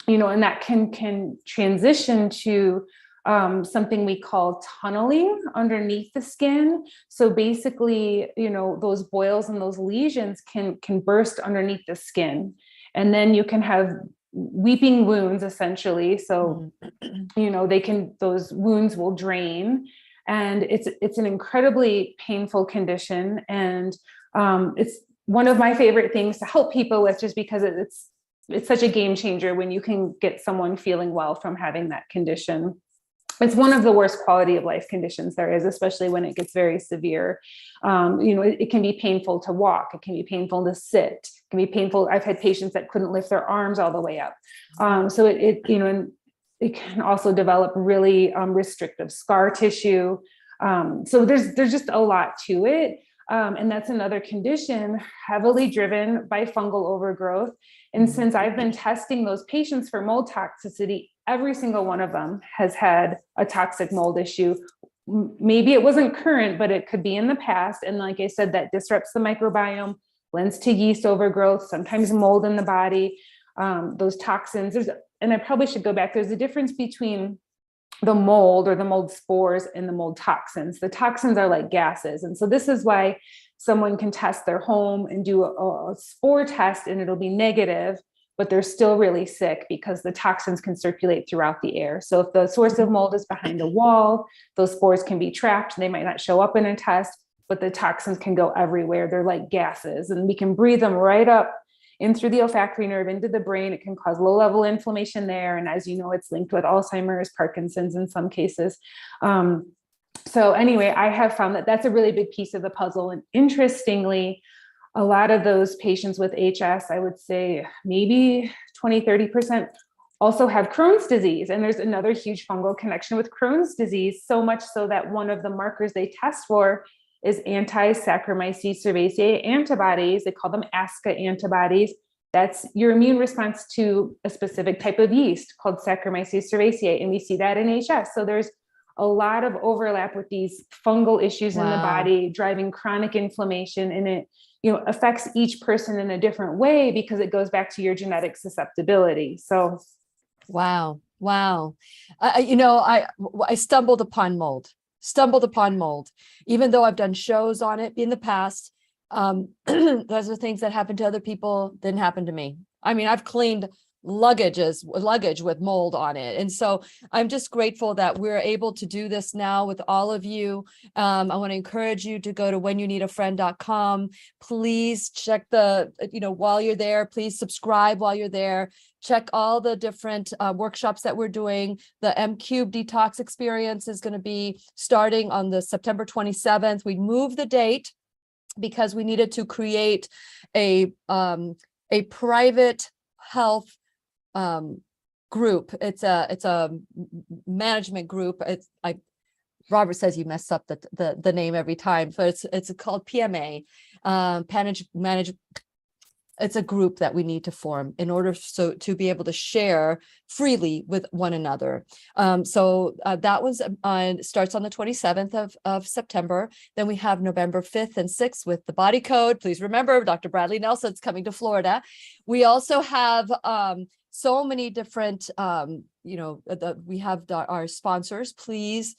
that can transition to something we call tunneling underneath the skin. So basically, those boils and those lesions can burst underneath the skin. And then you can have weeping wounds essentially. So, those wounds will drain, and it's an incredibly painful condition. And it's one of my favorite things to help people with, just because it's such a game changer when you can get someone feeling well from having that condition. It's one of the worst quality of life conditions there is, especially when it gets very severe. It can be painful to walk. It can be painful to sit. It can be painful. I've had patients that couldn't lift their arms all the way up. So it can also develop really restrictive scar tissue. So there's just a lot to it. And that's another condition heavily driven by fungal overgrowth. And since I've been testing those patients for mold toxicity, every single one of them has had a toxic mold issue. Maybe it wasn't current, but it could be in the past. And like I said, that disrupts the microbiome, lends to yeast overgrowth, sometimes mold in the body, those toxins. And I probably should go back. There's a difference between the mold or the mold spores and the mold toxins. The toxins are like gases. And so this is why someone can test their home and do a spore test and it'll be negative, but they're still really sick because the toxins can circulate throughout the air. So if the source of mold is behind a wall, those spores can be trapped. They might not show up in a test, but the toxins can go everywhere. They're like gases, and we can breathe them right up in through the olfactory nerve into the brain. It can cause low-level inflammation there. And as you know, it's linked with Alzheimer's, Parkinson's in some cases. So anyway, I have found that that's a really big piece of the puzzle. And interestingly, a lot of those patients with HS, I would say maybe 20, 30% also have Crohn's disease. And there's another huge fungal connection with Crohn's disease, so much so that one of the markers they test for is anti-Saccharomyces cerevisiae antibodies. They call them ASCA antibodies. That's your immune response to a specific type of yeast called Saccharomyces cerevisiae. And we see that in HS. So there's a lot of overlap with these fungal issues in the body, driving chronic inflammation, and it affects each person in a different way because it goes back to your genetic susceptibility. So, wow. I stumbled upon mold, even though I've done shows on it in the past. Those are things that happened to other people, didn't happen to me. I mean, I've cleaned luggage with mold on it. And so I'm just grateful that we're able to do this now with all of you. I want to encourage you to go to whenyouneedafriend.com. Please check while you're there, please subscribe while you're there. Check all the different workshops that we're doing. The M-Cube detox experience is going to be starting on the September 27th. We moved the date because we needed to create a private health group. It's a management group. Robert says you mess up the name every time, but it's called PMA. It's a group that we need to form in order to be able to share freely with one another. So that was starts on the 27th of September. Then we have November 5th and 6th with the body code. Please remember, Dr. Bradley Nelson's coming to Florida. We also have so many different, we have our sponsors. Please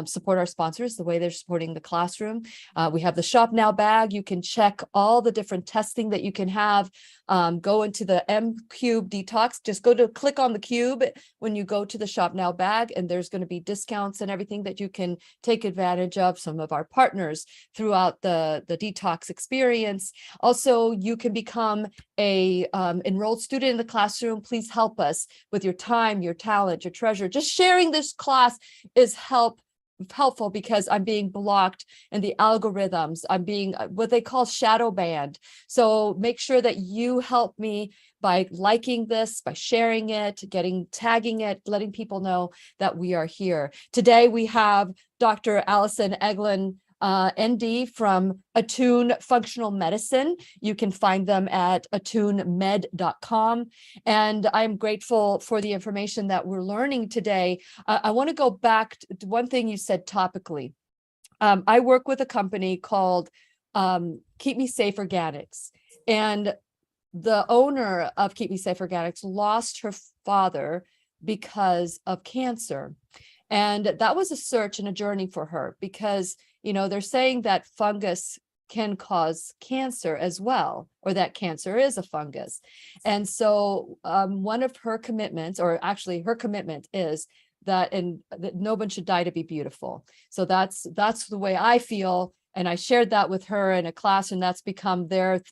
support our sponsors the way they're supporting the classroom. We have the Shop Now bag. You can check all the different testing that you can have. Go into the M-Cube detox. Just click on the cube when you go to the Shop Now bag, and there's going to be discounts and everything that you can take advantage of. Some of our partners throughout the detox experience. Also, you can become a enrolled student in the classroom. Please help us with your time, your talent, your treasure. Just sharing this class is helpful because I'm being blocked in the algorithms. I'm being what they call shadow banned. So make sure that you help me by liking this, by sharing it, tagging it, letting people know that we are here. Today we have Dr. Alison Egeland, ND from Attune Functional Medicine. You can find them at attunemed.com. And I'm grateful for the information that we're learning today. I want to go back to one thing you said topically. I work with a company called Keep Me Safe Organics. And the owner of Keep Me Safe Organics lost her father because of cancer. And that was a search and a journey for her because they're saying that fungus can cause cancer as well, or that cancer is a fungus. And so one of her commitments, or actually her commitment, is that no one should die to be beautiful. So that's the way I feel. And I shared that with her in a class, and that's become their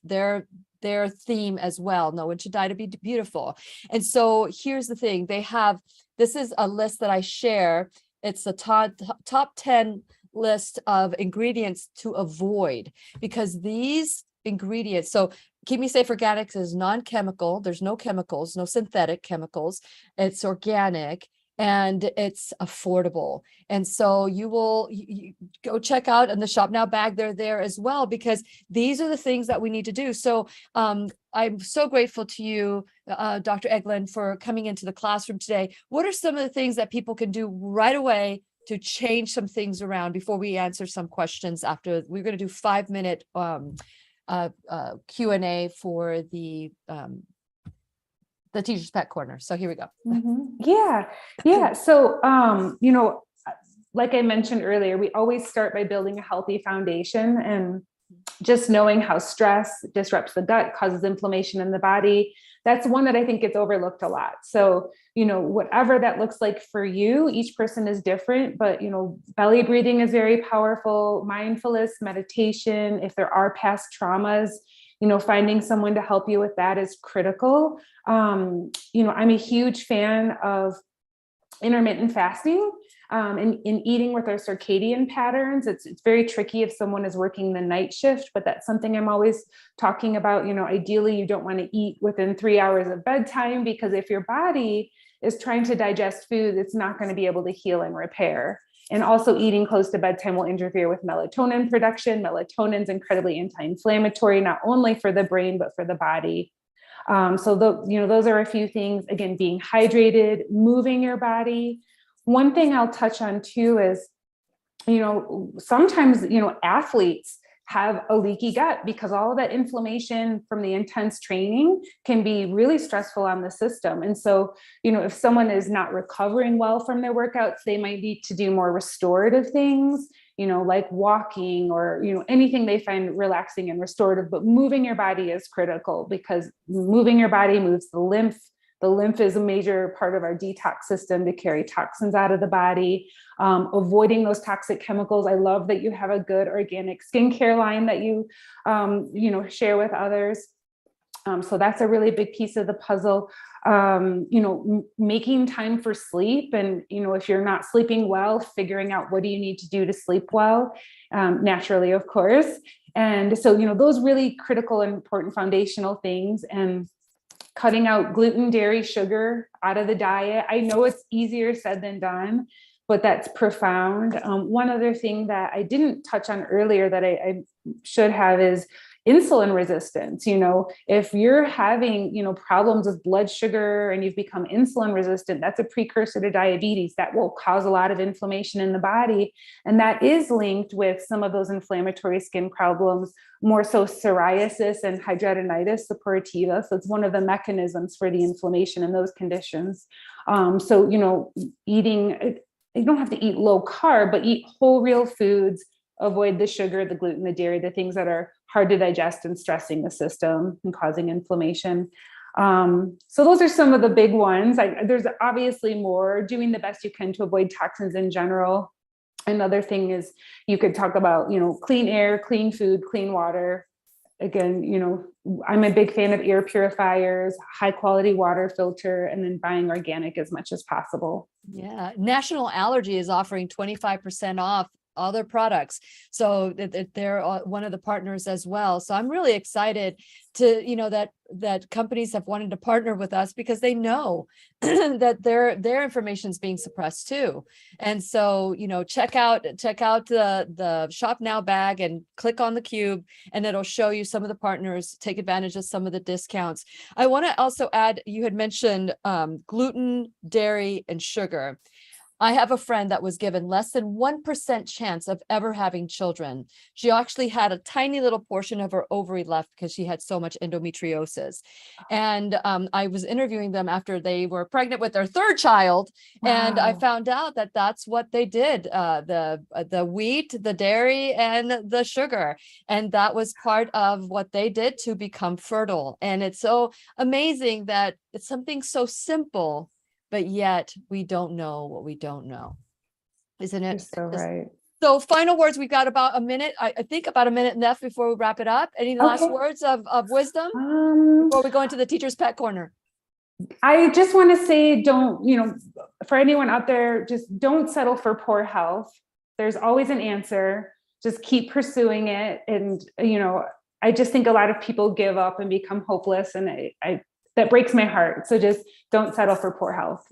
theme as well. No one should die to be beautiful. And so here's the thing. This is a list that I share. It's a top 10 list of ingredients to avoid, because these ingredients, so Keep Me Safe Organics is non-chemical. There's no chemicals, no synthetic chemicals. It's organic and it's affordable. And so you go check out in the Shop Now bag, they're there as well, because these are the things that we need to do. So I'm so grateful to you, Dr. Egeland, for coming into the classroom today. What are some of the things that people can do right away to change some things around before we answer some questions? After we're going to do 5-minute Q&A for the Teacher's Pet Corner. So here we go. Yeah. So, like I mentioned earlier, we always start by building a healthy foundation, and just knowing how stress disrupts the gut, causes inflammation in the body. That's one that I think gets overlooked a lot. So, whatever that looks like for you, each person is different, but, belly breathing is very powerful. Mindfulness, meditation, if there are past traumas, finding someone to help you with that is critical. I'm a huge fan of intermittent fasting and eating with our circadian patterns. It's very tricky if someone is working the night shift, but that's something I'm always talking about. Ideally, you don't want to eat within 3 hours of bedtime, because if your body is trying to digest food, it's not going to be able to heal and repair. And also eating close to bedtime will interfere with melatonin production. Melatonin is incredibly anti-inflammatory, not only for the brain, but for the body. So those are a few things. Again, being hydrated, moving your body. One thing I'll touch on too is, sometimes, athletes have a leaky gut because all of that inflammation from the intense training can be really stressful on the system. And so, if someone is not recovering well from their workouts, they might need to do more restorative things, like walking or, anything they find relaxing and restorative. But moving your body is critical, because moving your body moves the lymph. The lymph is a major part of our detox system to carry toxins out of the body. Avoiding those toxic chemicals. I love that you have a good organic skincare line that you, share with others. So that's a really big piece of the puzzle. Making time for sleep, and, if you're not sleeping well, figuring out what do you need to do to sleep well, naturally, of course. And so, those really critical and important foundational things. And cutting out gluten, dairy, sugar out of the diet. I know it's easier said than done, but that's profound. One other thing that I didn't touch on earlier that I should have is insulin resistance. If you're having, problems with blood sugar and you've become insulin resistant, that's a precursor to diabetes. That will cause a lot of inflammation in the body. And that is linked with some of those inflammatory skin problems, more so psoriasis and hidradenitis suppurativa. So it's one of the mechanisms for the inflammation in those conditions. Eating, you don't have to eat low carb, but eat whole real foods. Avoid the sugar, the gluten, the dairy, the things that are hard to digest and stressing the system and causing inflammation. So those are some of the big ones. There's obviously more. Doing the best you can to avoid toxins in general. Another thing is you could talk about, clean air, clean food, clean water. Again, I'm a big fan of air purifiers, high quality water filter, and then buying organic as much as possible. Yeah. National Allergy is offering 25% off other products. So they're one of the partners as well. So I'm really excited to, that companies have wanted to partner with us, because they know that their information is being suppressed too. And so, check out the Shop Now bag and click on the cube, and it'll show you some of the partners. Take advantage of some of the discounts. I want to also add, you had mentioned gluten, dairy, and sugar. I have a friend that was given less than 1% chance of ever having children. She actually had a tiny little portion of her ovary left because she had so much endometriosis. And I was interviewing them after they were pregnant with their third child. And I Wow. found out that that's what they did, the wheat, the dairy, and the sugar. And that was part of what they did to become fertile. And it's so amazing that it's something so simple, but yet we don't know what we don't know. Isn't You're it? so right. So final words, we've got about a minute, I think about a minute left before we wrap it up. Any last Okay. words of wisdom Um, before we go into the teacher's pet corner? I just want to say, don't, for anyone out there, just don't settle for poor health. There's always an answer. Just keep pursuing it. And, I just think a lot of people give up and become hopeless. And that breaks my heart. So just don't settle for poor health.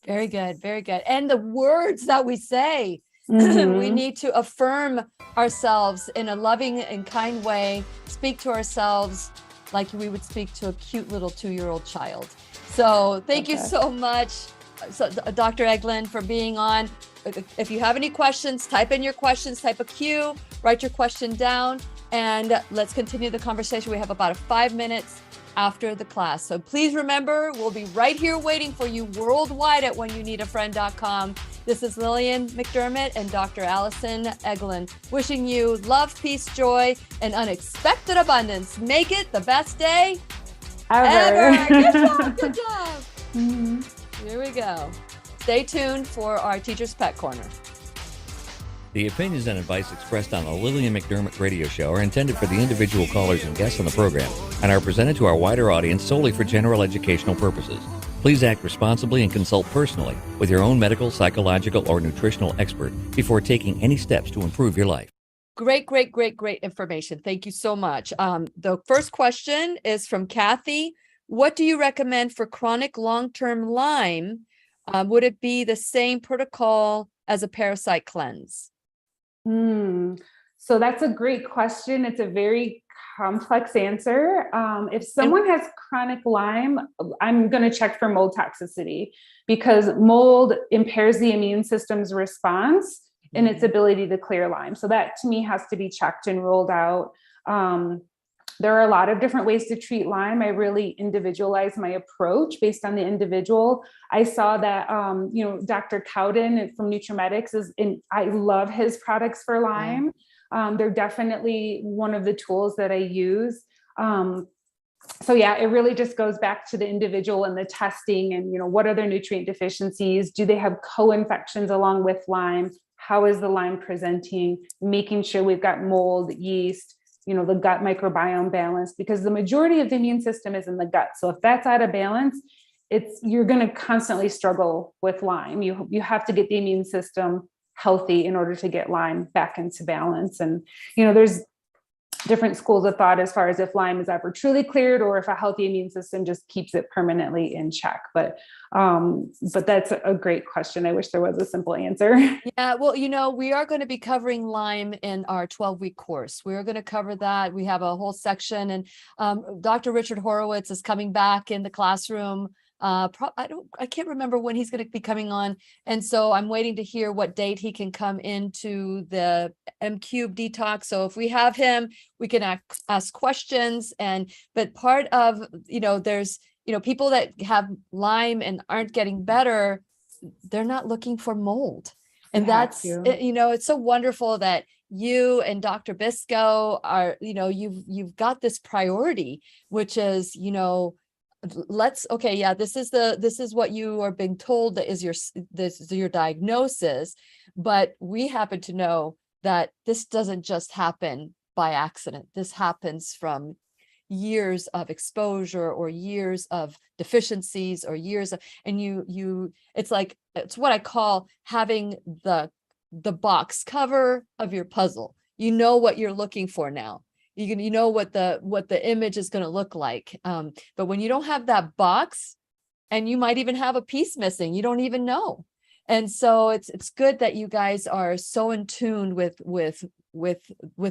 Very good. Very good. And the words that we say, we Mhm. need to affirm ourselves in a loving and kind way, speak to ourselves like we would speak to a cute little 2-year-old child. So thank you Okay. so much, Dr. Egeland, for being on. If you have any questions, type in your questions, type a Q, write your question down, and let's continue the conversation. We have about 5 minutes after the class. So please remember, we'll be right here waiting for you worldwide at whenyouneedafriend.com. This is Lillian McDermott and Dr. Alison Egeland wishing you love, peace, joy, and unexpected abundance. Make it the best day ever. Good job. Good job. Mhm. Here we go. Stay tuned for our Teacher's Pet Corner. The opinions and advice expressed on the Lillian McDermott radio show are intended for the individual callers and guests on the program and are presented to our wider audience solely for general educational purposes. Please act responsibly and consult personally with your own medical, psychological, or nutritional expert before taking any steps to improve your life. Great information. Thank you so much. The first question is from Kathy. What do you recommend for chronic long-term Lyme? Would it be the same protocol as a parasite cleanse? So that's a great question. It's a very complex answer. If someone has chronic Lyme, I'm going to check for mold toxicity because mold impairs the immune system's response and its ability to clear Lyme. So that to me has to be checked and ruled out. There are a lot of different ways to treat Lyme. I really individualize my approach based on the individual. I saw that, Dr. Cowden from Nutrimedics I love his products for Lyme. They're definitely one of the tools that I use. So yeah, it really just goes back to the individual and the testing and, what are their nutrient deficiencies? Do they have co-infections along with Lyme? How is the Lyme presenting? Making sure we've got mold, yeast, the gut microbiome balance, because the majority of the immune system is in the gut. So if that's out of balance, you're going to constantly struggle with Lyme. You have to get the immune system healthy in order to get Lyme back into balance. And, there's different schools of thought as far as if Lyme is ever truly cleared or if a healthy immune system just keeps it permanently in check. But that's a great question. I wish there was a simple answer. Yeah, well, we are going to be covering Lyme in our 12-week course. We're going to cover that. We have a whole section, and Dr. Richard Horowitz is coming back in the classroom. I can't remember when he's going to be coming on. And so I'm waiting to hear what date he can come into the M-Cube detox. So if we have him, we can ask questions. But part of, there's, people that have Lyme and aren't getting better, they're not looking for mold. And it's so wonderful that you and Dr. Bisco are, you've got this priority, which is, this is what you are being told that is your diagnosis, but we happen to know that this doesn't just happen by accident. This happens from years of exposure or years of deficiencies or years of, and it's what I call having the box cover of your puzzle. You know what you're looking for now. You know what the image is going to look like. But when you don't have that box, and you might even have a piece missing, you don't even know. And so it's good that you guys are so in tune with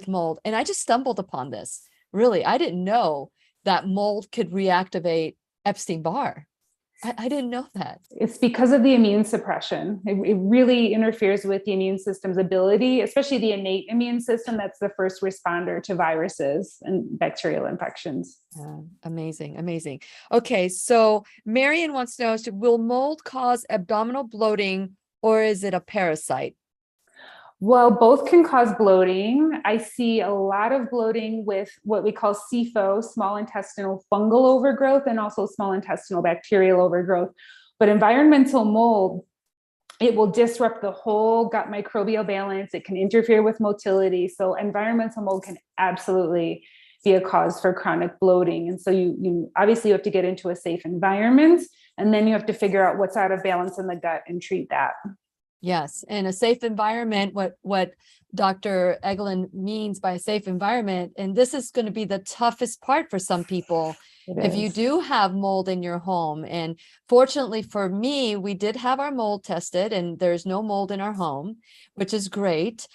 mold. And I just stumbled upon this. Really, I didn't know that mold could reactivate Epstein-Barr. I didn't know that. It's because of the immune suppression. It really interferes with the immune system's ability, especially the innate immune system. That's the first responder to viruses and bacterial infections. Amazing, amazing. Okay, so Marion wants to know, will mold cause abdominal bloating or is it a parasite? Well, both can cause bloating. I see a lot of bloating with what we call SIFO, small intestinal fungal overgrowth, and also small intestinal bacterial overgrowth. But environmental mold, it will disrupt the whole gut microbial balance. It can interfere with motility. So environmental mold can absolutely be a cause for chronic bloating. And so you obviously you have to get into a safe environment, and then you have to figure out what's out of balance in the gut and treat that. Yes, and a safe environment, what Dr. Egeland means by a safe environment, and this is going to be the toughest part for some people. If you do have mold in your home, and fortunately for me, we did have our mold tested and there's no mold in our home, which is great.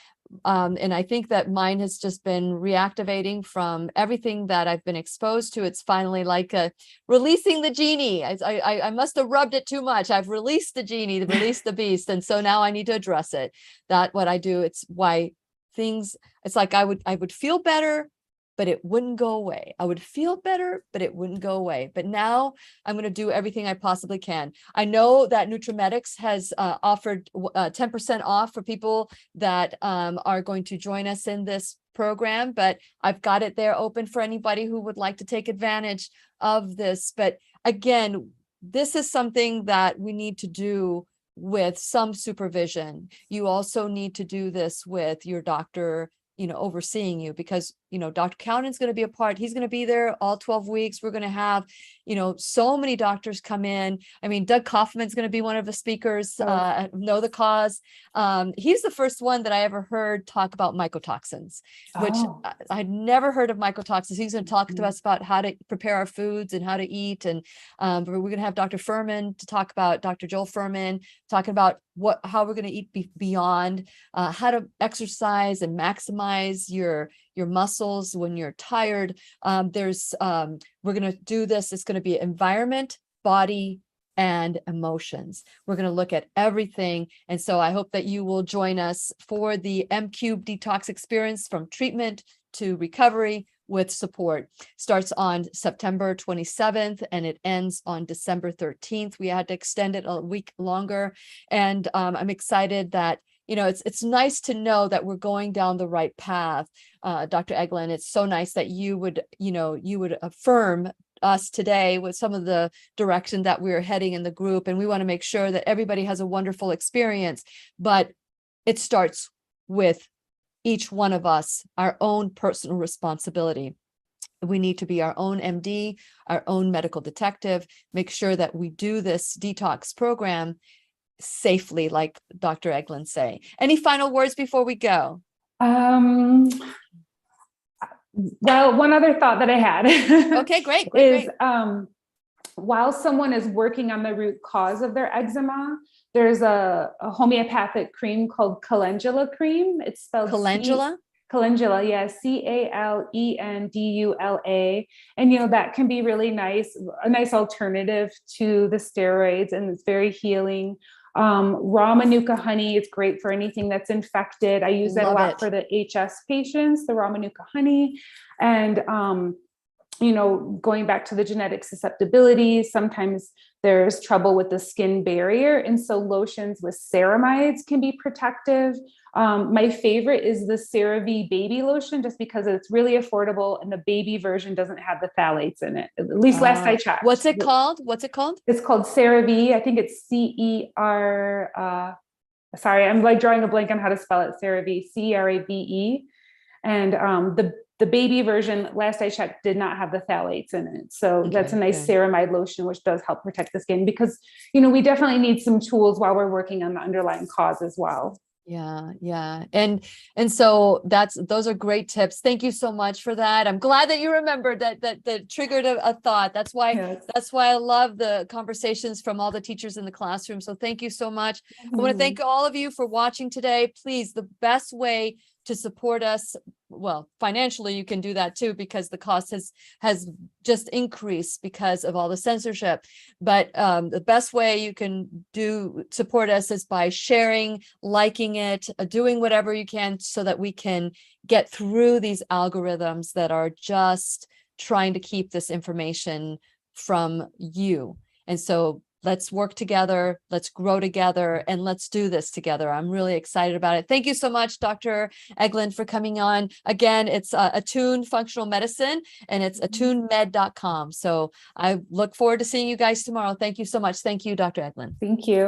And I think that mine has just been reactivating from everything that I've been exposed to. It's finally like releasing the genie. I must have rubbed it too much. I've released the genie, released the beast. And so now I need to address it. That's what I do. It's why it's like I would feel better, but it wouldn't go away. I would feel better, but it wouldn't go away. But now I'm going to do everything I possibly can. I know that NutriMedics has offered 10% off for people that are going to join us in this program, but I've got it there open for anybody who would like to take advantage of this. But again, this is something that we need to do with some supervision. You also need to do this with your doctor, overseeing you, because, Dr. Cowan's going to be a part. He's going to be there all 12 weeks. We're going to have, so many doctors come in. I mean, Doug Kaufman's going to be one of the speakers, Know the Cause. He's the first one that I ever heard talk about mycotoxins, which I'd never heard of mycotoxins. He's going to talk to us about how to prepare our foods and how to eat. And we're going to have Dr. Furman to talk about, Dr. Joel Furman, talking about how we're going to eat beyond, how to exercise and maximize your muscles when you're tired. We're going to do this. It's going to be environment, body, and emotions. We're going to look at everything. And so I hope that you will join us for the M-Cube Detox Experience from treatment to recovery with support. Starts on September 27th and it ends on December 13th. We had to extend it a week longer. And I'm excited that, it's nice to know that we're going down the right path. Dr. Egeland, it's so nice that you would affirm us today with some of the direction that we're heading in the group. And we want to make sure that everybody has a wonderful experience, but it starts with each one of us, our own personal responsibility. We need to be our own MD, our own medical detective, make sure that we do this detox program safely, like Dr. Egeland say. Any final words before we go? Well, one other thought that I had. Okay, great. Is while someone is working on the root cause of their eczema, there's a homeopathic cream called calendula cream. It's spelled calendula. Calendula, yeah, Calendula. And, that can be really nice, a nice alternative to the steroids, and it's very healing. Raw Manuka honey, it's great for anything that's infected. I use that a lot for the HS patients, the raw Manuka honey. And, going back to the genetic susceptibility, sometimes there's trouble with the skin barrier. And so lotions with ceramides can be protective. My favorite is the CeraVe baby lotion, just because it's really affordable and the baby version doesn't have the phthalates in it. At least last I checked. What's it called? It's called CeraVe. I think it's sorry, I'm like drawing a blank on how to spell it. CeraVe, CERAVE. And the baby version, last I checked, did not have the phthalates in it. So that's a nice ceramide lotion, which does help protect the skin, because, we definitely need some tools while we're working on the underlying cause as well. Yeah. And so those are great tips. Thank you so much for that. I'm glad that you remembered that triggered a thought. That's why I love the conversations from all the teachers in the classroom. So thank you so much. I want to thank all of you for watching today. Please, the best way to support us, well, financially, you can do that too, because the cost has just increased because of all the censorship. But the best way you can support us is by sharing, liking it, doing whatever you can so that we can get through these algorithms that are just trying to keep this information from you. And so let's work together, let's grow together, and let's do this together. I'm really excited about it. Thank you so much, Dr. Egeland, for coming on. Again, it's Attune Functional Medicine, and it's attunemed.com. So I look forward to seeing you guys tomorrow. Thank you so much. Thank you, Dr. Egeland. Thank you.